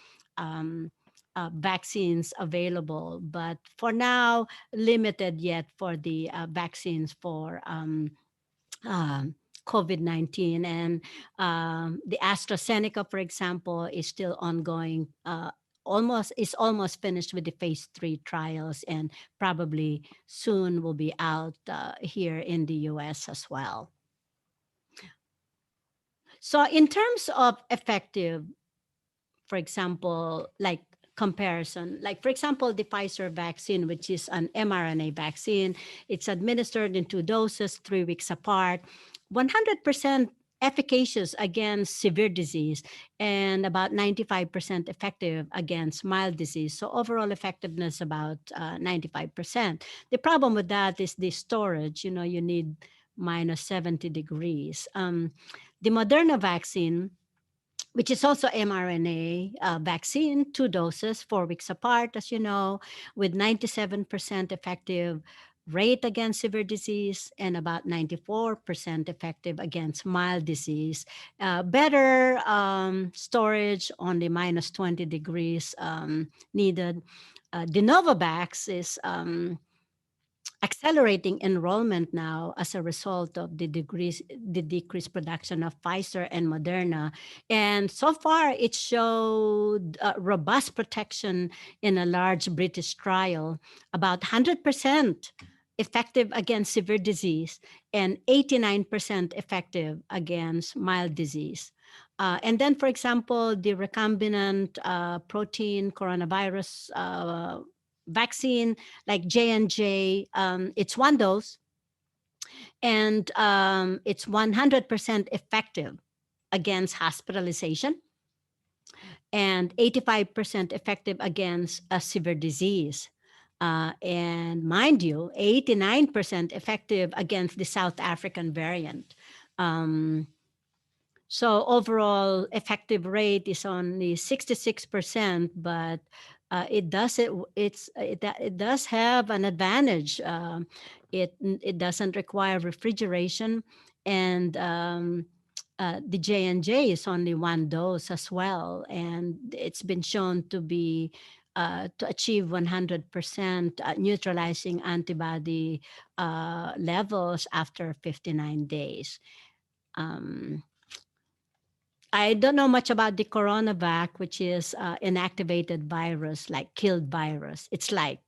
vaccines available, but for now, limited yet for the vaccines for um, COVID-19. And the AstraZeneca, for example, is still ongoing. Almost finished with the phase 3 trials, and probably soon will be out here in the US as well. So in terms of effective, for example, like comparison, like for example, the Pfizer vaccine, which is an mRNA vaccine, it's administered in 2 doses, 3 weeks apart, 100% efficacious against severe disease and about 95% effective against mild disease. So overall effectiveness about 95%. The problem with that is the storage. You know, you need minus 70 degrees. The Moderna vaccine, which is also mRNA vaccine, 2 doses, 4 weeks apart, as you know, with 97% effective rate against severe disease and about 94% effective against mild disease. Better storage, only minus 20 degrees needed. The Novavax is accelerating enrollment now as a result of the decreased production of Pfizer and Moderna. And so far, it showed robust protection in a large British trial, about 100% effective against severe disease and 89% effective against mild disease. And then, for example, the recombinant protein coronavirus vaccine like J&J, it's 1 dose, and it's 100% effective against hospitalization and 85% effective against a severe disease. And mind you, 89% effective against the South African variant. Um, so overall effective rate is only 66%, but it does have an advantage. It doesn't require refrigeration, and the J&J is only 1 dose as well, and it's been shown to be to achieve 100% neutralizing antibody levels after 59 days. Um, I don't know much about the coronavac, which is inactivated virus, like killed virus. It's like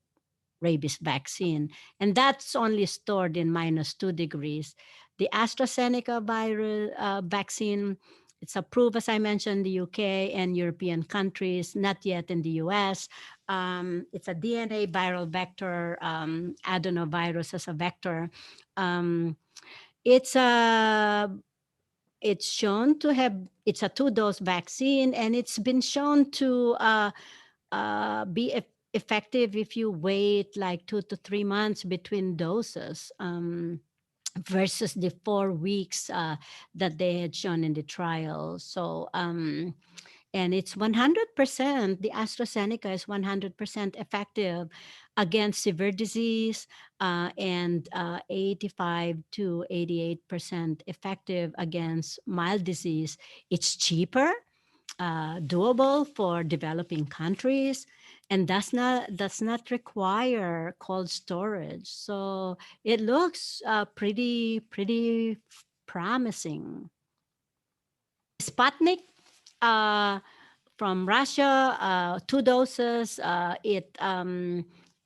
rabies vaccine, and that's only stored in -2 degrees. The AstraZeneca virus vaccine, it's approved, as I mentioned, in the UK and European countries, not yet in the US. It's a DNA viral vector, adenovirus as a vector. Um, it's a it's shown to have it's a two-dose vaccine, and it's been shown to be effective if you wait like 2 to 3 months between doses, versus the 4 weeks that they had shown in the trial. And it's 100%, the AstraZeneca is 100% effective against severe disease, and 85 to 88% effective against mild disease. It's cheaper, doable for developing countries, and does not require cold storage. So it looks pretty promising. Sputnik, uh, from Russia, 2 doses.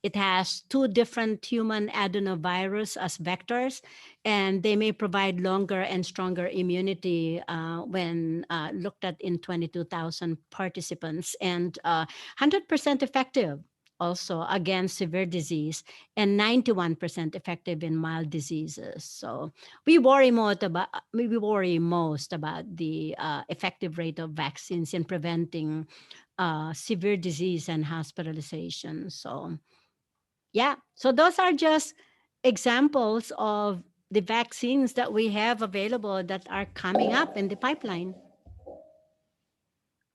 It has two different human adenovirus as vectors, and they may provide longer and stronger immunity when looked at in 22,000 participants, and 100% effective also against severe disease, and 91% effective in mild diseases. So we worry most about the effective rate of vaccines in preventing severe disease and hospitalization. So yeah, so those are just examples of the vaccines that we have available that are coming up in the pipeline.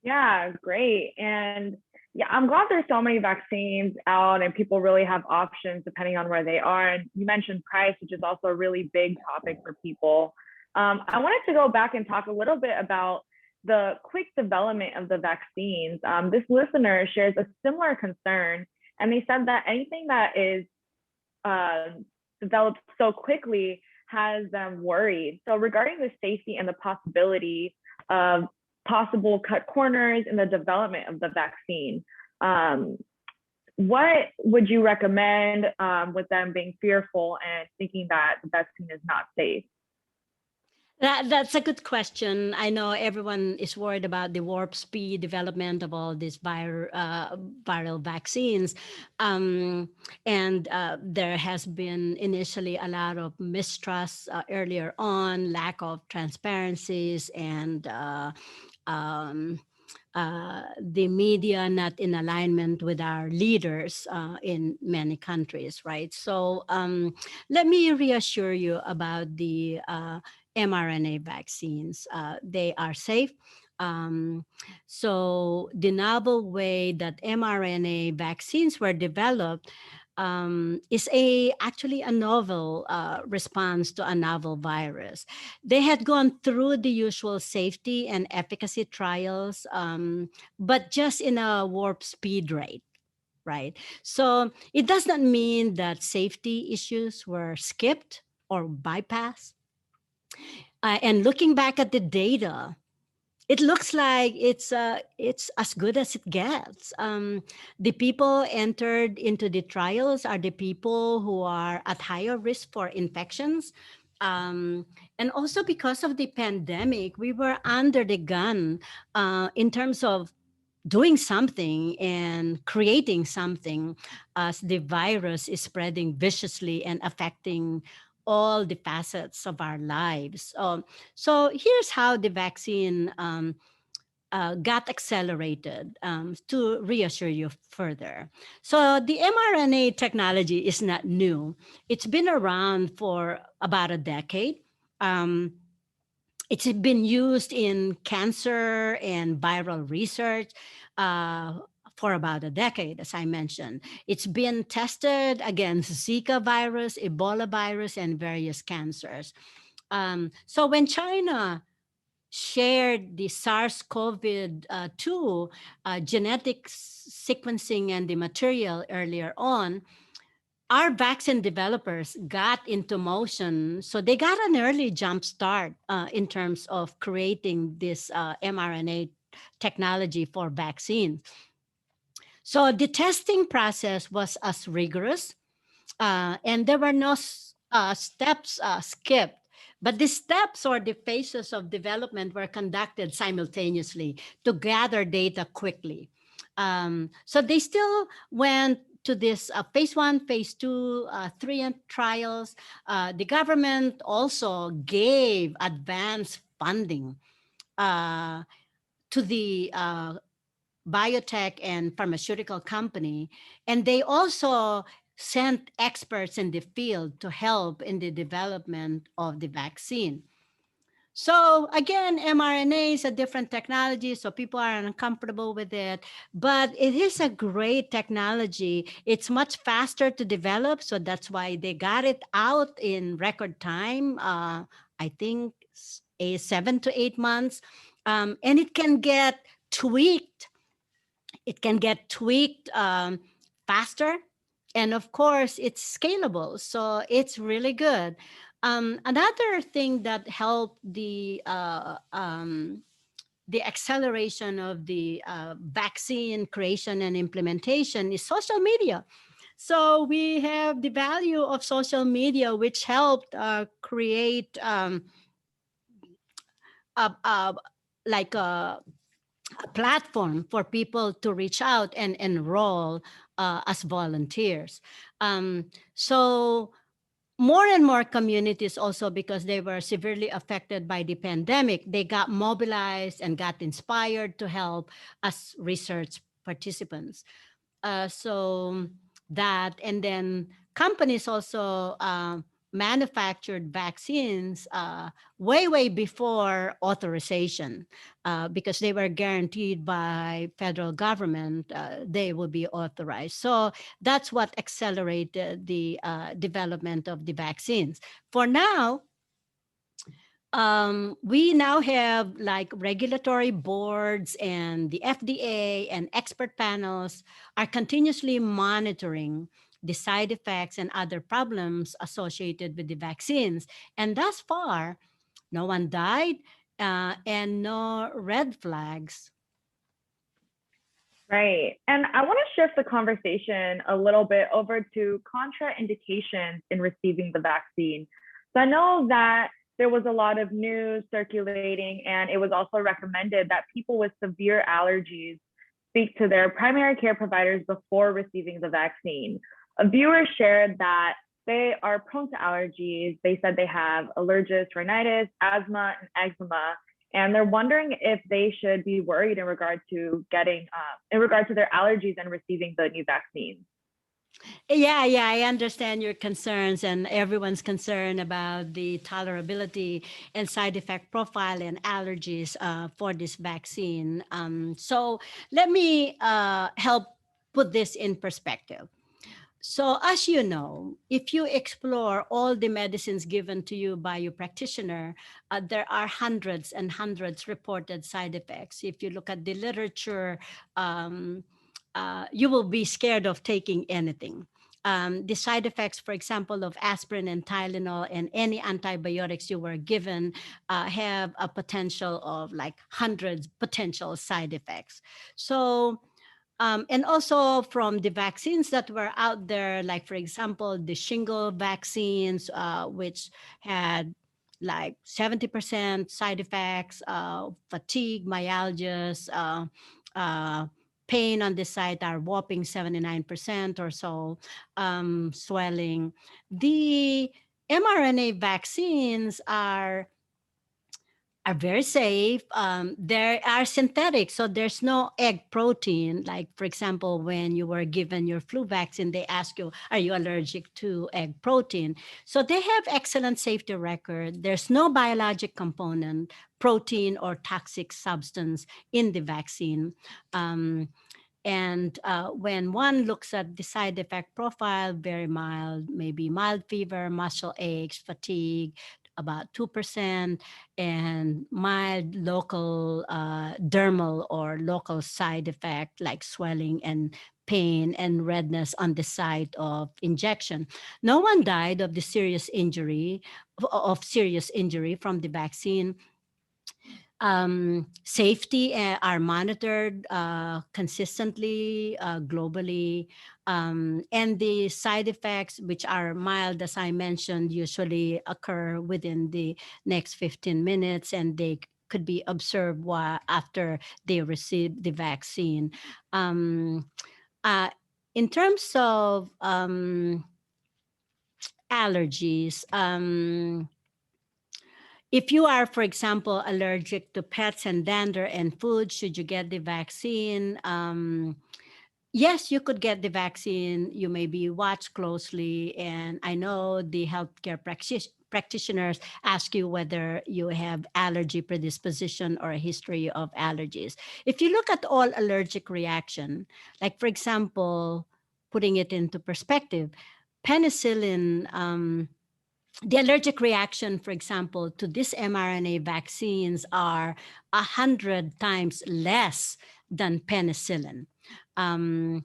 Yeah, great. And yeah, I'm glad there's so many vaccines out and people really have options depending on where they are. And you mentioned price, which is also a really big topic for people. I wanted to go back and talk a little bit about the quick development of the vaccines. This listener shares a similar concern, and they said that anything that is uh, developed so quickly has them worried. So, regarding the safety and the possibility of possible cut corners in the development of the vaccine, um, what would you recommend with them being fearful and thinking that the vaccine is not safe? That's a good question. I know everyone is worried about the warp speed development of all these viral vaccines. And there has been initially a lot of mistrust earlier on, lack of transparencies, and um, the media not in alignment with our leaders in many countries, right? So let me reassure you about the mRNA vaccines. They are safe. Um, so the novel way that mRNA vaccines were developed is actually a novel response to a novel virus. They had gone through the usual safety and efficacy trials, but just in a warp speed rate. Right. So it does not mean that safety issues were skipped or bypassed. And looking back at the data, it looks like it's as good as it gets. The people entered into the trials are the people who are at higher risk for infections. Um, and also because of the pandemic, we were under the gun in terms of doing something and creating something as the virus is spreading viciously and affecting all the facets of our lives. So here's how the vaccine got accelerated, to reassure you further. So the mRNA technology is not new. It's been around for about a decade. Um, it's been used in cancer and viral research uh, for about a decade, as I mentioned. It's been tested against Zika virus, Ebola virus, and various cancers. So when China shared the SARS-CoV-2 genetic sequencing and the material earlier on, our vaccine developers got into motion. So they got an early jump start in terms of creating this mRNA technology for vaccines. So the testing process was as rigorous, and there were no steps skipped. But the steps or the phases of development were conducted simultaneously to gather data quickly. So they still went to this phase one, phase two, three, and trials. The government also gave advance funding uh, to the biotech and pharmaceutical company, and they also sent experts in the field to help in the development of the vaccine. So again, mRNA is a different technology, so people are uncomfortable with it, but it is a great technology. It's much faster to develop, so that's why they got it out in record time. I think 7 to 8 months, and it can get tweaked faster, and of course it's scalable, so it's really good. Another thing that helped the acceleration of the vaccine creation and implementation is social media. So we have the value of social media, which helped create a, a, like a platform for people to reach out and enroll as volunteers. So more and more communities also, because they were severely affected by the pandemic, they got mobilized and got inspired to help as research participants. So that, and then companies also manufactured vaccines way before authorization, because they were guaranteed by federal government they will be authorized. So that's what accelerated the development of the vaccines. For now, we now have like regulatory boards, and the FDA and expert panels are continuously monitoring the side effects and other problems associated with the vaccines. And thus far, no one died, and no red flags. Right. And I want to shift the conversation a little bit over to contraindications in receiving the vaccine. So I know that there was a lot of news circulating, and it was also recommended that people with severe allergies speak to their primary care providers before receiving the vaccine. A viewer shared that they are prone to allergies. They said they have allergies, rhinitis, asthma, and eczema, and they're wondering if they should be worried in regard to getting in regard to their allergies and receiving the new vaccines. Yeah, I understand your concerns and everyone's concern about the tolerability and side effect profile and allergies for this vaccine. So let me help put this in perspective. So, as you know, if you explore all the medicines given to you by your practitioner, there are hundreds and hundreds reported side effects. If you look at the literature, um, you will be scared of taking anything. The side effects, for example, of aspirin and Tylenol and any antibiotics you were given have a potential of like hundreds potential side effects. So, and also from the vaccines that were out there, like for example, the shingle vaccines, which had like 70% side effects, fatigue, myalgias, uh, pain on the site are whopping 79% or so, swelling. The mRNA vaccines are very safe. They are synthetic, so there's no egg protein. Like, for example, when you were given your flu vaccine, they ask you, are you allergic to egg protein? So they have excellent safety record. There's no biologic component, protein, or toxic substance in the vaccine. Um, and when one looks at the side effect profile, very mild, maybe mild fever, muscle aches, fatigue, about 2%, and mild local dermal or local side effect like swelling and pain and redness on the site of injection. No one died of the serious injury from the vaccine. Safety are monitored consistently globally, and the side effects, which are mild, as I mentioned, usually occur within the next 15 minutes, and they could be observed after they receive the vaccine. Um, uh, in terms of allergies, if you are, for example, allergic to pets and dander and food, should you get the vaccine? Yes, you could get the vaccine. You may be watched closely. And I know the healthcare practitioners ask you whether you have allergy predisposition or a history of allergies. If you look at all allergic reaction, like for example, putting it into perspective, penicillin, the allergic reaction, for example, to this mRNA vaccines are 100 times less than penicillin. Um,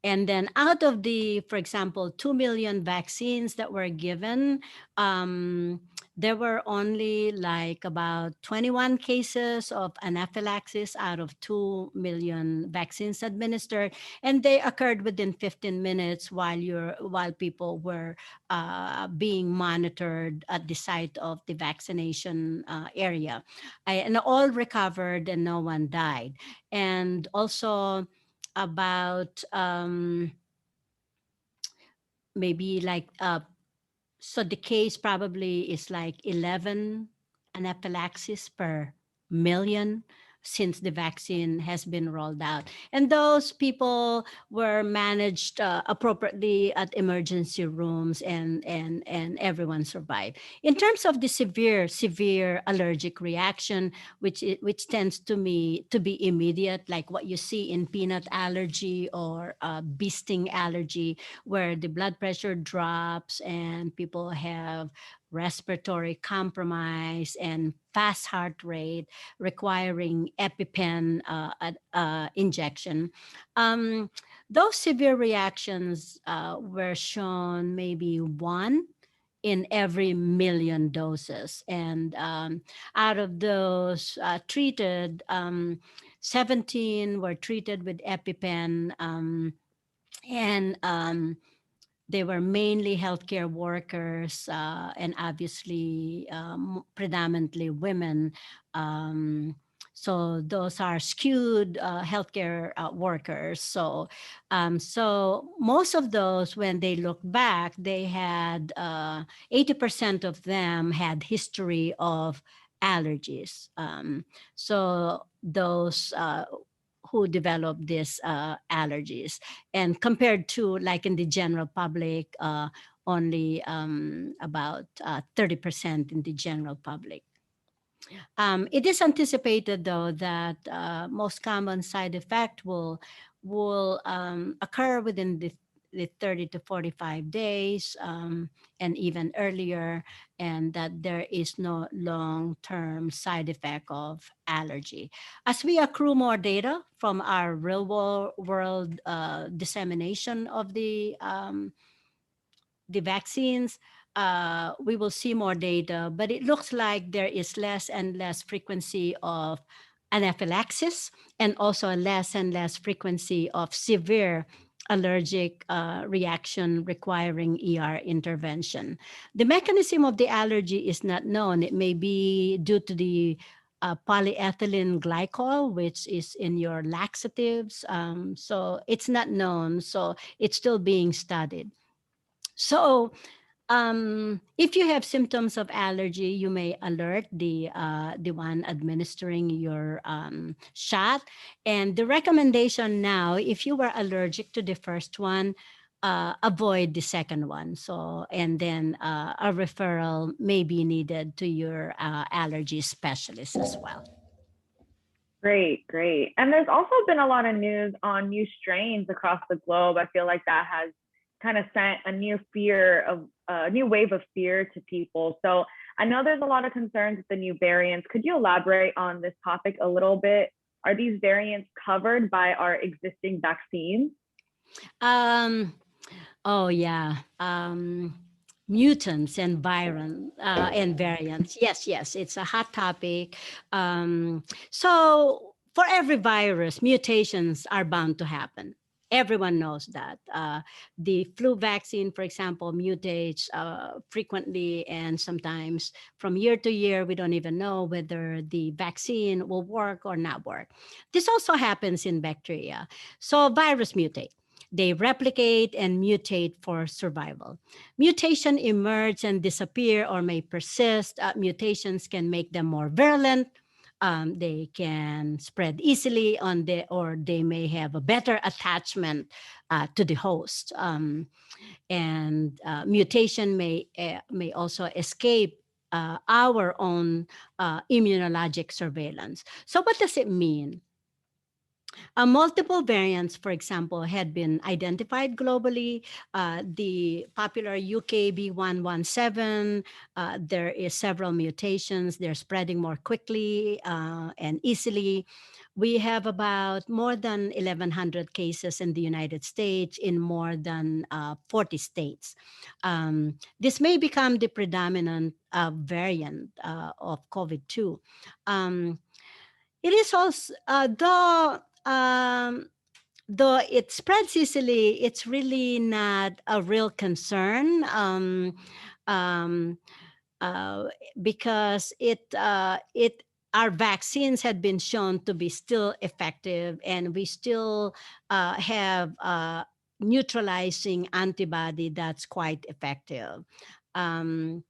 and then out of the, for example, 2 million vaccines that were given, um, there were only like about 21 cases of anaphylaxis out of 2 million vaccines administered. And they occurred within 15 minutes while people were being monitored at the site of the vaccination area. And all recovered and no one died. And also about maybe like so the case probably is like 11 anaphylaxis per million since the vaccine has been rolled out. And those people were managed appropriately at emergency rooms, and everyone survived. In terms of the severe allergic reaction, which tends to me to be immediate, like what you see in peanut allergy or bee sting allergy, where the blood pressure drops and people have respiratory compromise and fast heart rate requiring EpiPen injection. Um, those severe reactions were shown maybe one in every million doses. And out of those treated, 17 were treated with EpiPen. And They were mainly healthcare workers and obviously predominantly women. Um, so those are skewed healthcare workers. So most of those, when they look back, they had 80% of them had history of allergies. So those who developed these allergies, and compared to like in the general public, only about 30% in the general public. It is anticipated, though, that most common side effect will occur within the 30 to 45 days, and even earlier, and that there is no long-term side effect of allergy. As we accrue more data from our real world dissemination of the vaccines, we will see more data, but it looks like there is less and less frequency of anaphylaxis, and also less and less frequency of severe allergic reaction requiring ER intervention. The mechanism of the allergy is not known. It may be due to the polyethylene glycol, which is in your laxatives. So it's not known. So it's still being studied. So, if you have symptoms of allergy, you may alert the one administering your shot. And the recommendation now, if you were allergic to the first one, avoid the second one. So, and then a referral may be needed to your allergy specialist as well. Great, great. And there's also been a lot of news on new strains across the globe. I feel like that has kind of sent a new wave of fear to people. So I know there's a lot of concerns with the new variants. Could you elaborate on this topic a little bit? Are these variants covered by our existing vaccines? Um, oh yeah. Mutants and and variants. Yes, yes, it's a hot topic. So for every virus, mutations are bound to happen. Everyone knows that. The flu vaccine, for example, mutates frequently, and sometimes from year to year, we don't even know whether the vaccine will work or not work. This also happens in bacteria. So virus mutate. They replicate and mutate for survival. Mutation emerge and disappear or may persist. Mutations can make them more virulent. They can spread easily or they may have a better attachment to the host. And mutation may also escape our own immunologic surveillance. So, what does it mean? Multiple variants, for example, had been identified globally. The popular UKB117, there is several mutations. They're spreading more quickly and easily. We have about more than 1,100 cases in the United States in more than 40 states. This may become the predominant variant of COVID-2. Um, it is also, though it spreads easily, it's really not a real concern. Um, uh, because it our vaccines had been shown to be still effective, and we still have neutralizing antibody that's quite effective. Um,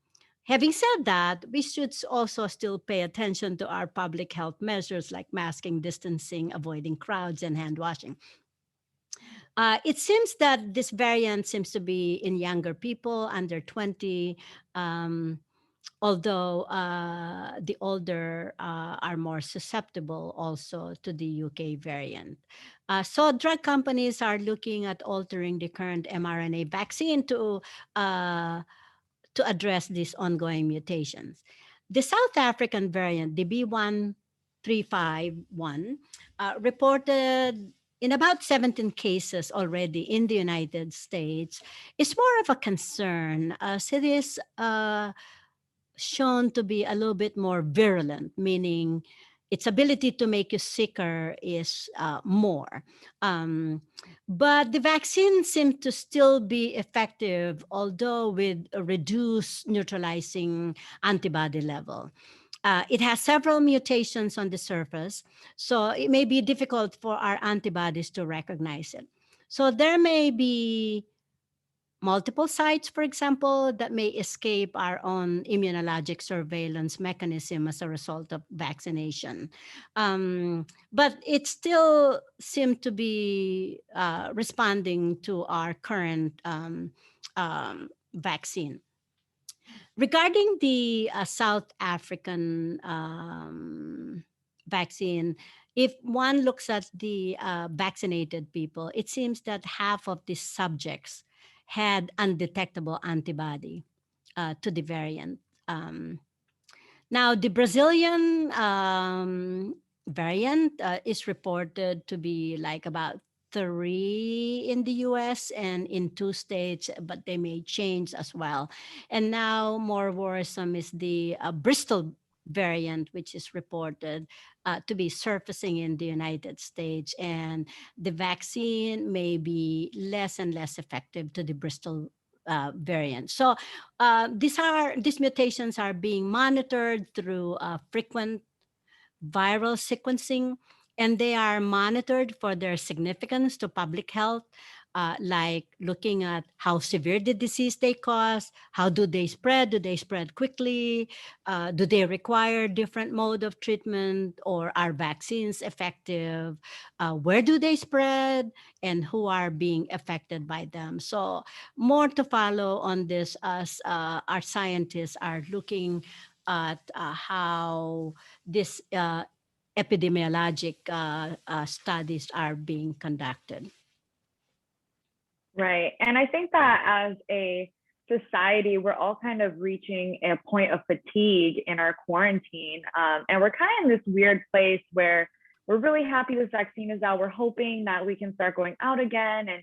Having said that, we should also still pay attention to our public health measures like masking, distancing, avoiding crowds, and hand washing. It seems that this variant seems to be in younger people under 20, um, although the older are more susceptible also to the UK variant. So, drug companies are looking at altering the current mRNA vaccine uh, to address these ongoing mutations. The South African variant, the B1351, reported in about 17 cases already in the United States, is more of a concern as it is shown to be a little bit more virulent, meaning its ability to make you sicker is more. Um, but the vaccine seemed to still be effective, although with a reduced neutralizing antibody level. It has several mutations on the surface, so it may be difficult for our antibodies to recognize it. So there may be multiple sites, for example, that may escape our own immunologic surveillance mechanism as a result of vaccination. But it still seemed to be responding to our current vaccine. Regarding the South African vaccine, if one looks at the vaccinated people, it seems that half of the subjects had undetectable antibody to the variant. Um, Now, the Brazilian variant is reported to be like about three in the US and in two states, but they may change as well. And now, more worrisome is the Bristol variant, which is reported to be surfacing in the United States. And the vaccine may be less and less effective to the Bristol variant. So these mutations are being monitored through frequent viral sequencing, and they are monitored for their significance to public health, like looking at how severe the disease they cause, how do they spread, do they spread quickly, do they require different mode of treatment, or are vaccines effective, where do they spread, and who are being affected by them. So more to follow on this as our scientists are looking at how this epidemiologic studies are being conducted. Right. And I think that as a society, we're all kind of reaching a point of fatigue in our quarantine. And we're kind of in this weird place where we're really happy this vaccine is out. We're hoping that we can start going out again and,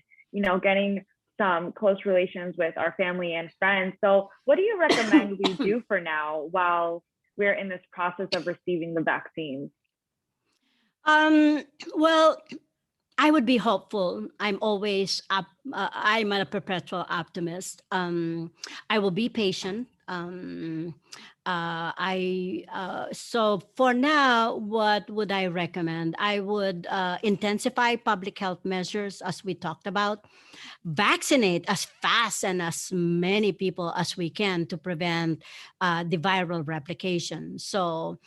getting some close relations with our family and friends. So, what do you recommend we do for now while we're in this process of receiving the vaccines? um, well, I would be hopeful. I'm always up. I'm a perpetual optimist. I will be patient. I So for now, what would I recommend? I would intensify public health measures, as we talked about. Vaccinate as fast and as many people as we can to prevent the viral replication. So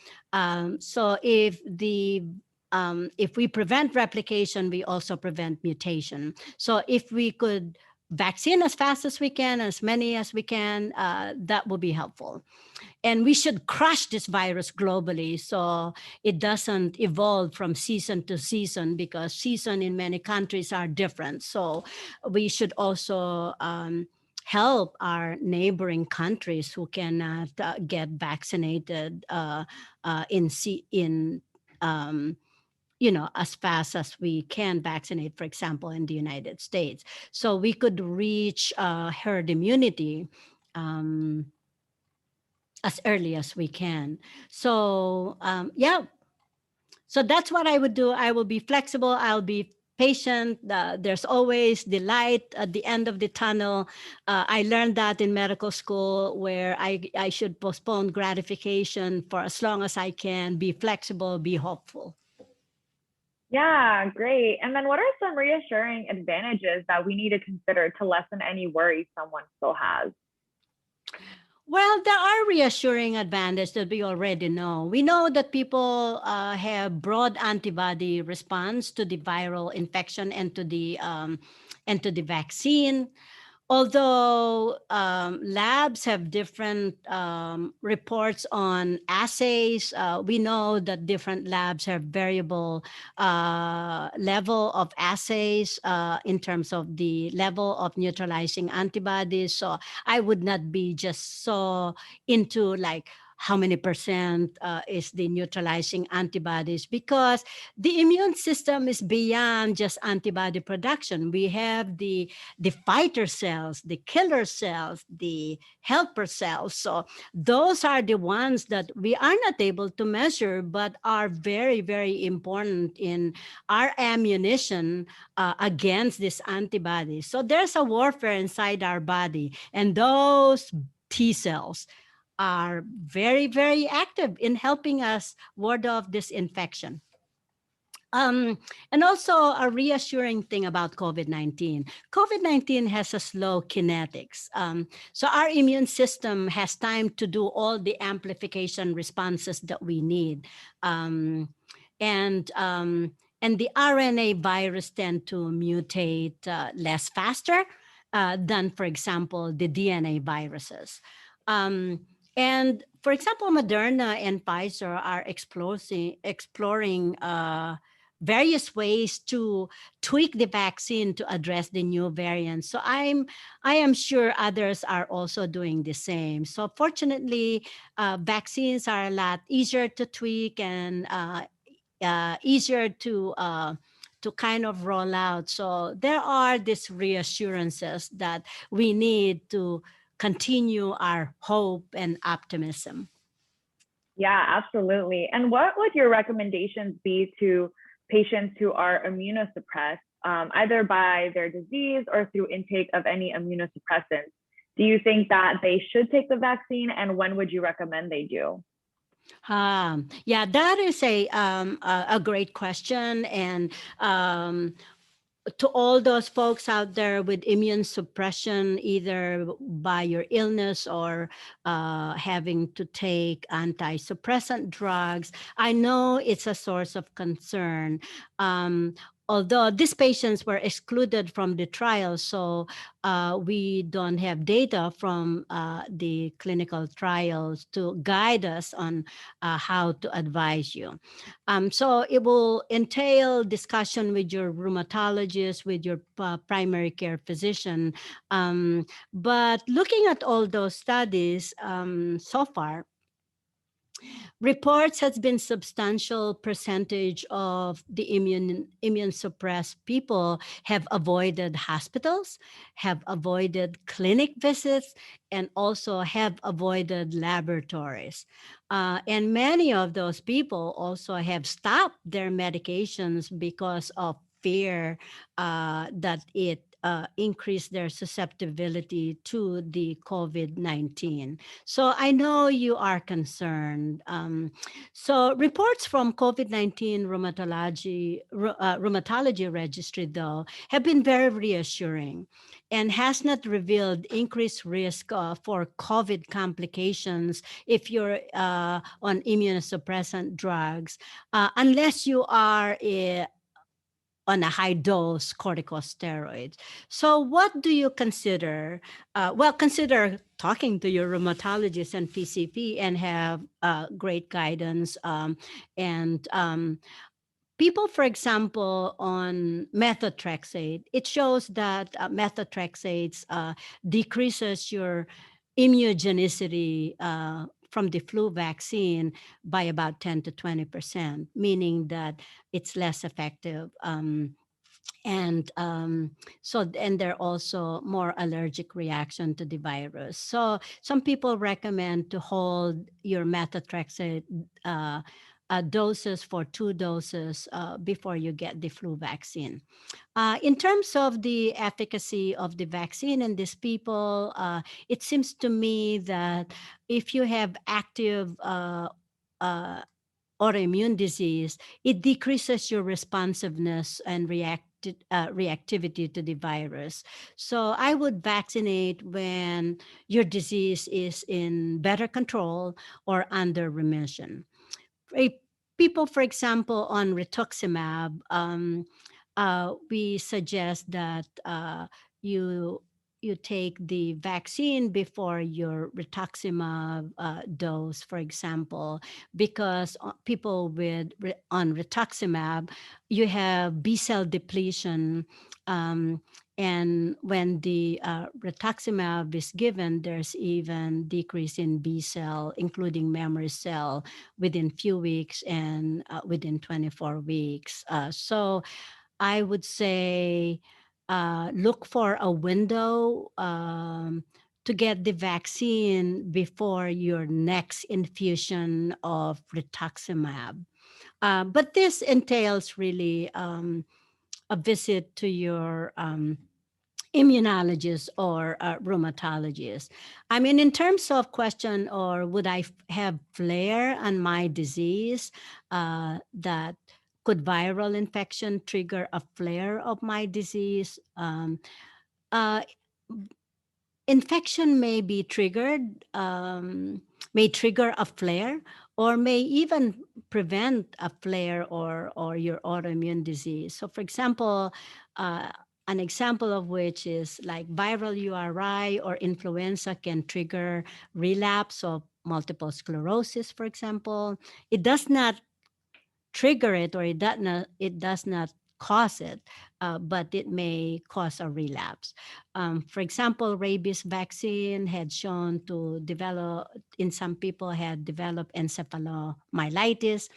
if we prevent replication, we also prevent mutation. So if we could vaccine as fast as we can, as many as we can, that will be helpful. And we should crush this virus globally so it doesn't evolve from season to season, because season in many countries are different. So we should also help our neighboring countries who cannot get vaccinated in um, as fast as we can vaccinate, for example, in the United States. So we could reach herd immunity um, as early as we can. Yeah, so that's what I would do. I will be flexible. I'll be patient. There's always the light at the end of the tunnel. I learned that in medical school, where I should postpone gratification for as long as I can, be flexible, be hopeful. Yeah, great. And then what are some reassuring advantages that we need to consider to lessen any worries someone still has? Well, there are reassuring advantages that we already know. We know that people have broad antibody response to the viral infection and to the vaccine. Although labs have different reports on assays, we know that different labs have variable level of assays in terms of the level of neutralizing antibodies. So I would not be just so into like how many percent is the neutralizing antibodies, because the immune system is beyond just antibody production. We have the fighter cells, the killer cells, the helper cells. So those are the ones that we are not able to measure, but are very, very important in our ammunition against these antibodies. So there's a warfare inside our body, and those T cells are very, very active in helping us ward off this infection. Um, and also a reassuring thing about COVID-19. COVID-19 has a slow kinetics. So our immune system has time to do all the amplification responses that we need. Um, and um, and the RNA virus tend to mutate less faster than, for example, the DNA viruses. Um, and for example, Moderna and Pfizer are exploring various ways to tweak the vaccine to address the new variants. So I am sure others are also doing the same. So fortunately, vaccines are a lot easier to tweak and easier to kind of roll out. So there are these reassurances that we need to continue our hope and optimism. Yeah, absolutely. And what would your recommendations be to patients who are immunosuppressed, either by their disease or through intake of any immunosuppressants? Do you think that they should take the vaccine, and when would you recommend they do? Yeah, that is a great question, and to all those folks out there with immune suppression, either by your illness or having to take anti-suppressant drugs, I know it's a source of concern. Um, Although these patients were excluded from the trial, so we don't have data from the clinical trials to guide us on how to advise you. So it will entail discussion with your rheumatologist, with your primary care physician. But looking at all those studies so far, Reports has been substantial percentage of the immune suppressed people have avoided hospitals, have avoided clinic visits, and also have avoided laboratories. And many of those people also have stopped their medications because of fear that it increase their susceptibility to the COVID-19. So I know you are concerned. So reports from COVID-19 rheumatology registry, though, have been very reassuring and has not revealed increased risk for COVID complications if you're on immunosuppressant drugs, unless you are on a high dose corticosteroids. So, what do you consider? Well, consider talking to your rheumatologist and PCP and have great guidance. And People, for example, on methotrexate, it shows that methotrexate decreases your immunogenicity from the flu vaccine by about 10 to 20%, meaning that it's less effective. And there are also more allergic reaction to the virus. So some people recommend to hold your methotrexate doses for 2 doses before you get the flu vaccine. In terms of the efficacy of the vaccine in these people, it seems to me that if you have active uh, autoimmune disease, it decreases your responsiveness and reactivity to the virus. So I would vaccinate when your disease is in better control or under remission. A, People, for example, on rituximab, we suggest that you you take the vaccine before your rituximab dose, for example, because people on rituximab, you have B cell depletion. Um, and when the rituximab is given, there's even decrease in B cell, including memory cell, within few weeks and within 24 weeks. So I would say look for a window to get the vaccine before your next infusion of rituximab. But this entails really a visit to your immunologist or rheumatologist. I mean, in terms of question, or would I have flare on my disease that could viral infection trigger a flare of my disease? Uh, Infection may be triggered, may trigger a flare, or may even prevent a flare or your autoimmune disease. So, for example, uh, an example of which is like viral URI or influenza can trigger relapse of multiple sclerosis, for example. It does not trigger it, or it does not cause it, but it may cause a relapse. For example, rabies vaccine had shown to develop, in some people had developed encephalomyelitis.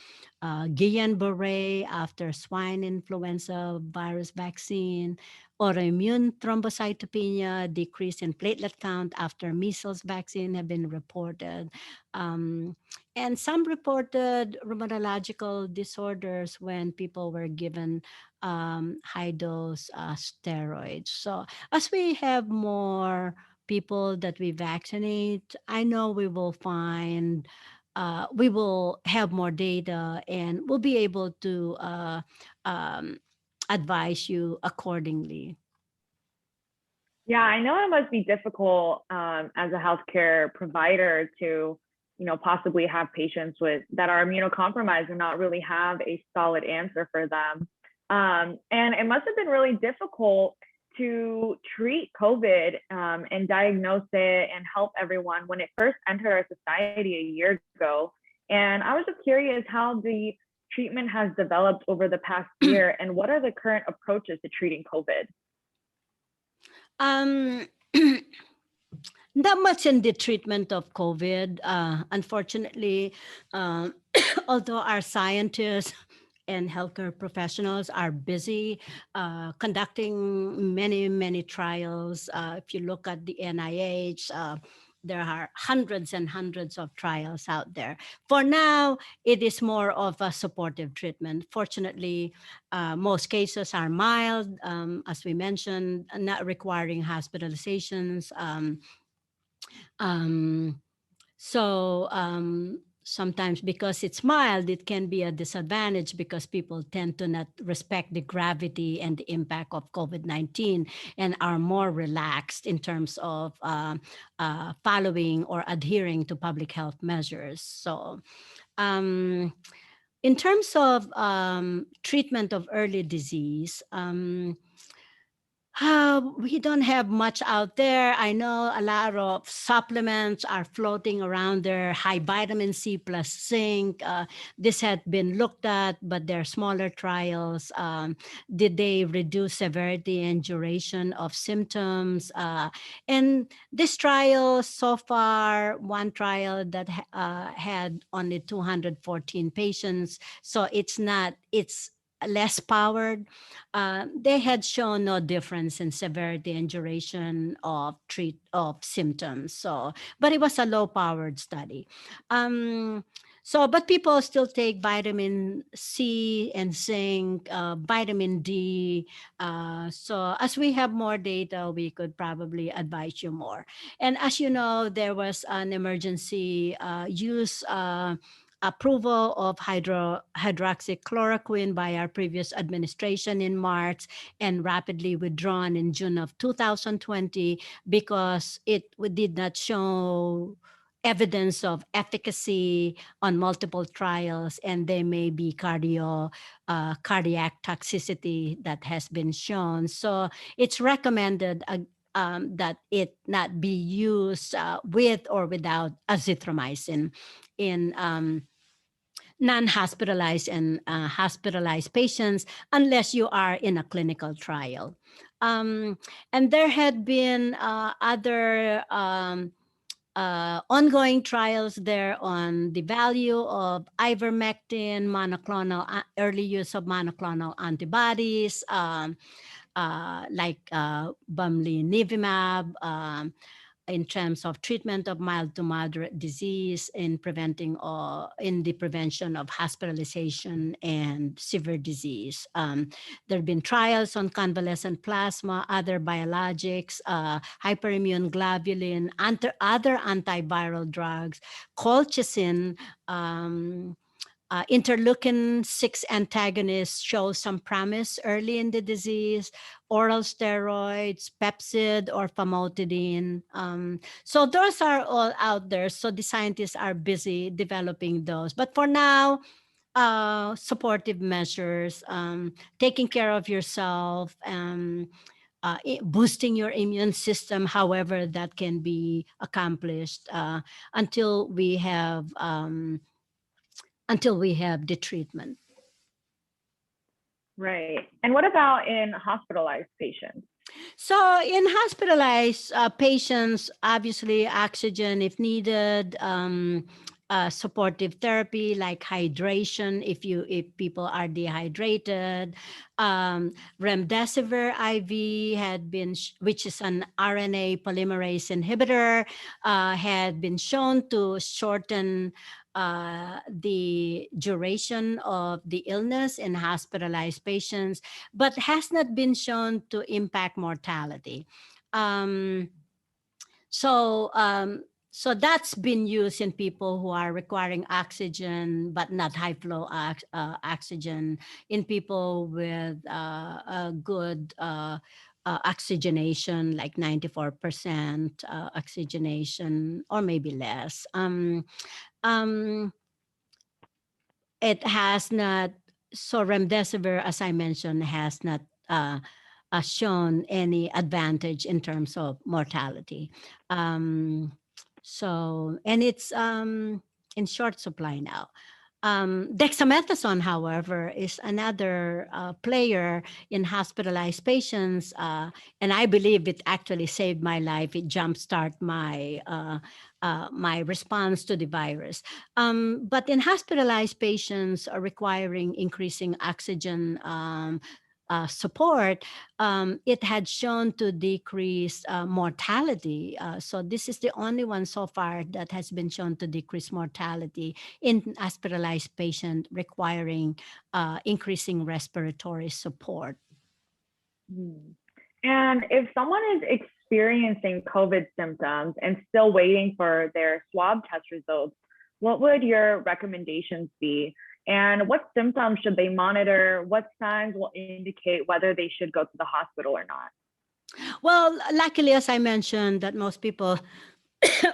Guillain-Barré after swine influenza virus vaccine. Autoimmune thrombocytopenia, decrease in platelet count after measles vaccine have been reported. Um, and some reported rheumatological disorders when people were given high dose steroids. So, as we have more people that we vaccinate, I know we will have more data and we'll be able to um, advise you accordingly. Yeah, I know it must be difficult as a healthcare provider to, possibly have patients with that are immunocompromised and not really have a solid answer for them. And it must have been really difficult to treat COVID and diagnose it and help everyone when it first entered our society a year ago. And I was just curious how the treatment has developed over the past year and what are the current approaches to treating COVID? Um, Not much in the treatment of COVID. Unfortunately, um, although our scientists and healthcare professionals are busy conducting many trials. If you look at the NIH, there are hundreds and hundreds of trials out there. For now, it is more of a supportive treatment. Fortunately, most cases are mild, as we mentioned, not requiring hospitalizations. Um, Sometimes because it's mild, it can be a disadvantage because people tend to not respect the gravity and the impact of COVID-19 and are more relaxed in terms of following or adhering to public health measures. So, um, in terms of treatment of early disease, we don't have much out there. I know a lot of supplements are floating around there, high vitamin C plus zinc. This had been looked at, but they're smaller trials. Did they reduce severity and duration of symptoms? And this trial, so far, one trial that had only 214 patients. So it's less powered. They had shown no difference in severity and duration of treat of symptoms. So, but it was a low-powered study. Um, but people still take vitamin C and zinc, vitamin D. So, as we have more data, we could probably advise you more. And as you know, there was an emergency use. Approval of hydroxychloroquine by our previous administration in March and rapidly withdrawn in June of 2020 because did not show evidence of efficacy on multiple trials, and there may be cardiac toxicity that has been shown. So it's recommended that it not be used with or without azithromycin in non-hospitalized and hospitalized patients unless you are in a clinical trial. Um, and there had been other ongoing trials there on the value of ivermectin, early use of monoclonal antibodies, like bamlanivimab, in terms of treatment of mild to moderate disease in the prevention of hospitalization and severe disease. There have been trials on convalescent plasma, other biologics, hyperimmune globulin, other antiviral drugs, colchicine, interleukin 6 antagonists show some promise early in the disease, oral steroids, Pepsid or famotidine. So those are all out there. So the scientists are busy developing those. But for now, supportive measures, taking care of yourself, boosting your immune system, however that can be accomplished until we have the treatment. Right. And what about in hospitalized patients? So, in hospitalized patients, obviously oxygen if needed, supportive therapy like hydration if people are dehydrated, remdesivir IV which is an RNA polymerase inhibitor, had been shown to shorten the duration of the illness in hospitalized patients, but has not been shown to impact mortality. Um, so, um, so that's been used in people who are requiring oxygen, but not high flow oxygen, in people with a good oxygenation, like 94% oxygenation, or maybe less. Um, it has not, so remdesivir, as I mentioned, has not shown any advantage in terms of mortality. Um, and it's in short supply now. Dexamethasone, however, is another player in hospitalized patients, and I believe it actually saved my life. It jumpstart my response to the virus. But in hospitalized patients requiring increasing oxygen support, it had shown to decrease mortality. So this is the only one so far that has been shown to decrease mortality in hospitalized patient requiring increasing respiratory support. Hmm. And if someone is experiencing COVID symptoms and still waiting for their swab test results, what would your recommendations be? And what symptoms should they monitor? What signs will indicate whether they should go to the hospital or not? Well, luckily, as I mentioned, that most people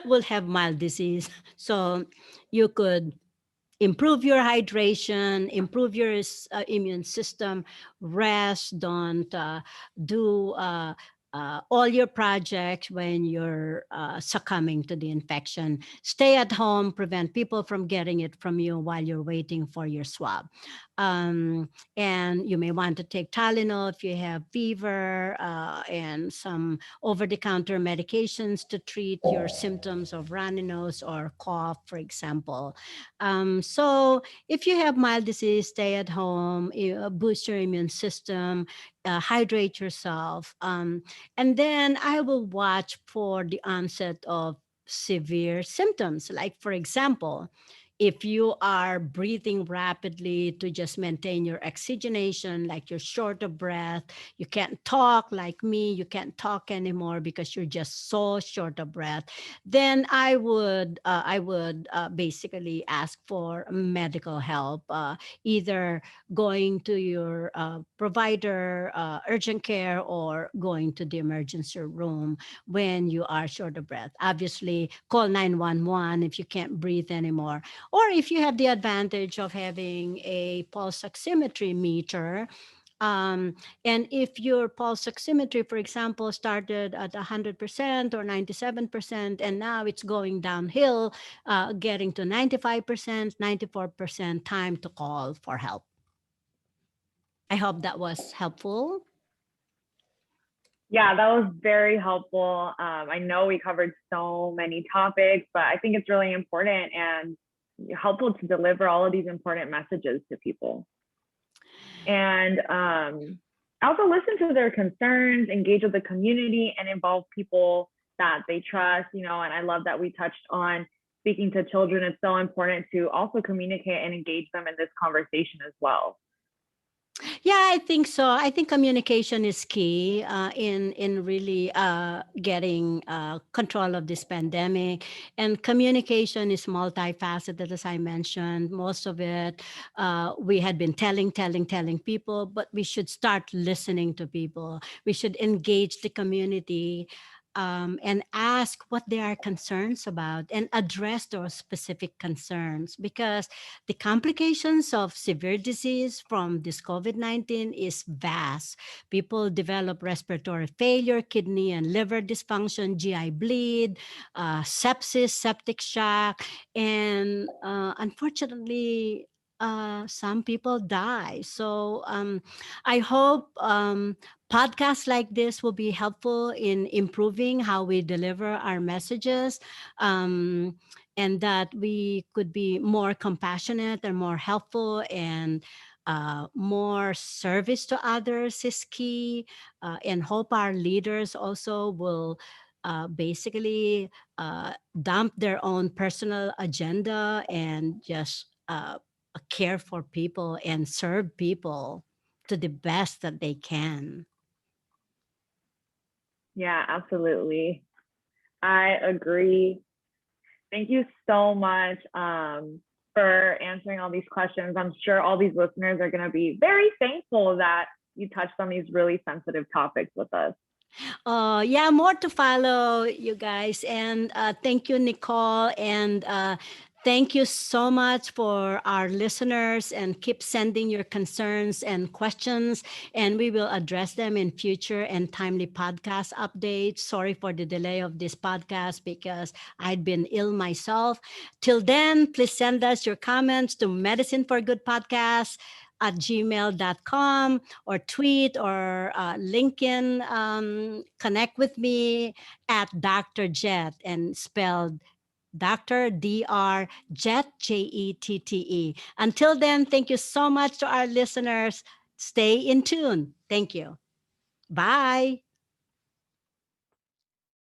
will have mild disease. So you could improve your hydration, improve your immune system, rest, don't do all your projects when you're succumbing to the infection. Stay at home, prevent people from getting it from you while you're waiting for your swab. And you may want to take Tylenol if you have fever and some over the counter medications to treat your symptoms of runny nose or cough, for example. So if you have mild disease, stay at home, boost your immune system, hydrate yourself. And then I will watch for the onset of severe symptoms. Like, for example, if you are breathing rapidly to just maintain your oxygenation, like you're short of breath, you can't talk like me, you can't talk anymore because you're just so short of breath, then I would basically ask for medical help, either going to your provider, urgent care, or going to the emergency room when you are short of breath. Obviously, call 911 if you can't breathe anymore, or if you have the advantage of having a pulse oximetry meter. um, and if your pulse oximetry, for example, started at 100% or 97%, and now it's going downhill, getting to 95%, 94%, time to call for help. I hope that was helpful. Yeah, that was very helpful. I know we covered so many topics, but I think it's really important and helpful to deliver all of these important messages to people. And also listen to their concerns, engage with the community, and involve people that they trust. And I love that we touched on speaking to children. It's so important to also communicate and engage them in this conversation as well. Yeah, I think so. I think communication is key in really getting control of this pandemic, and communication is multifaceted, as I mentioned. Most of it we had been telling people, but we should start listening to people. We should engage the community. And ask what they are concerns about and address those specific concerns, because the complications of severe disease from this COVID-19 is vast. People develop respiratory failure, kidney and liver dysfunction, GI bleed, sepsis, septic shock, and unfortunately, some people die. So I hope podcasts like this will be helpful in improving how we deliver our messages. And that we could be more compassionate and more helpful, and more service to others is key. And hope our leaders also will basically dump their own personal agenda and just care for people and serve people to the best that they can. Yeah, absolutely. I agree. Thank you so much for answering all these questions. I'm sure all these listeners are going to be very thankful that you touched on these really sensitive topics with us. Yeah, more to follow, you guys. And thank you, Nicole. And Thank you so much for our listeners, and keep sending your concerns and questions, and we will address them in future and timely podcast updates. Sorry for the delay of this podcast because I'd been ill myself. Till then, please send us your comments to medicine for good podcast at gmail.com, or tweet or LinkedIn, connect with me at Dr. Jet, and spelled Dr. Dr. Jet, Jette. Until then, thank you so much to our listeners. Stay in tune. Thank you. Bye.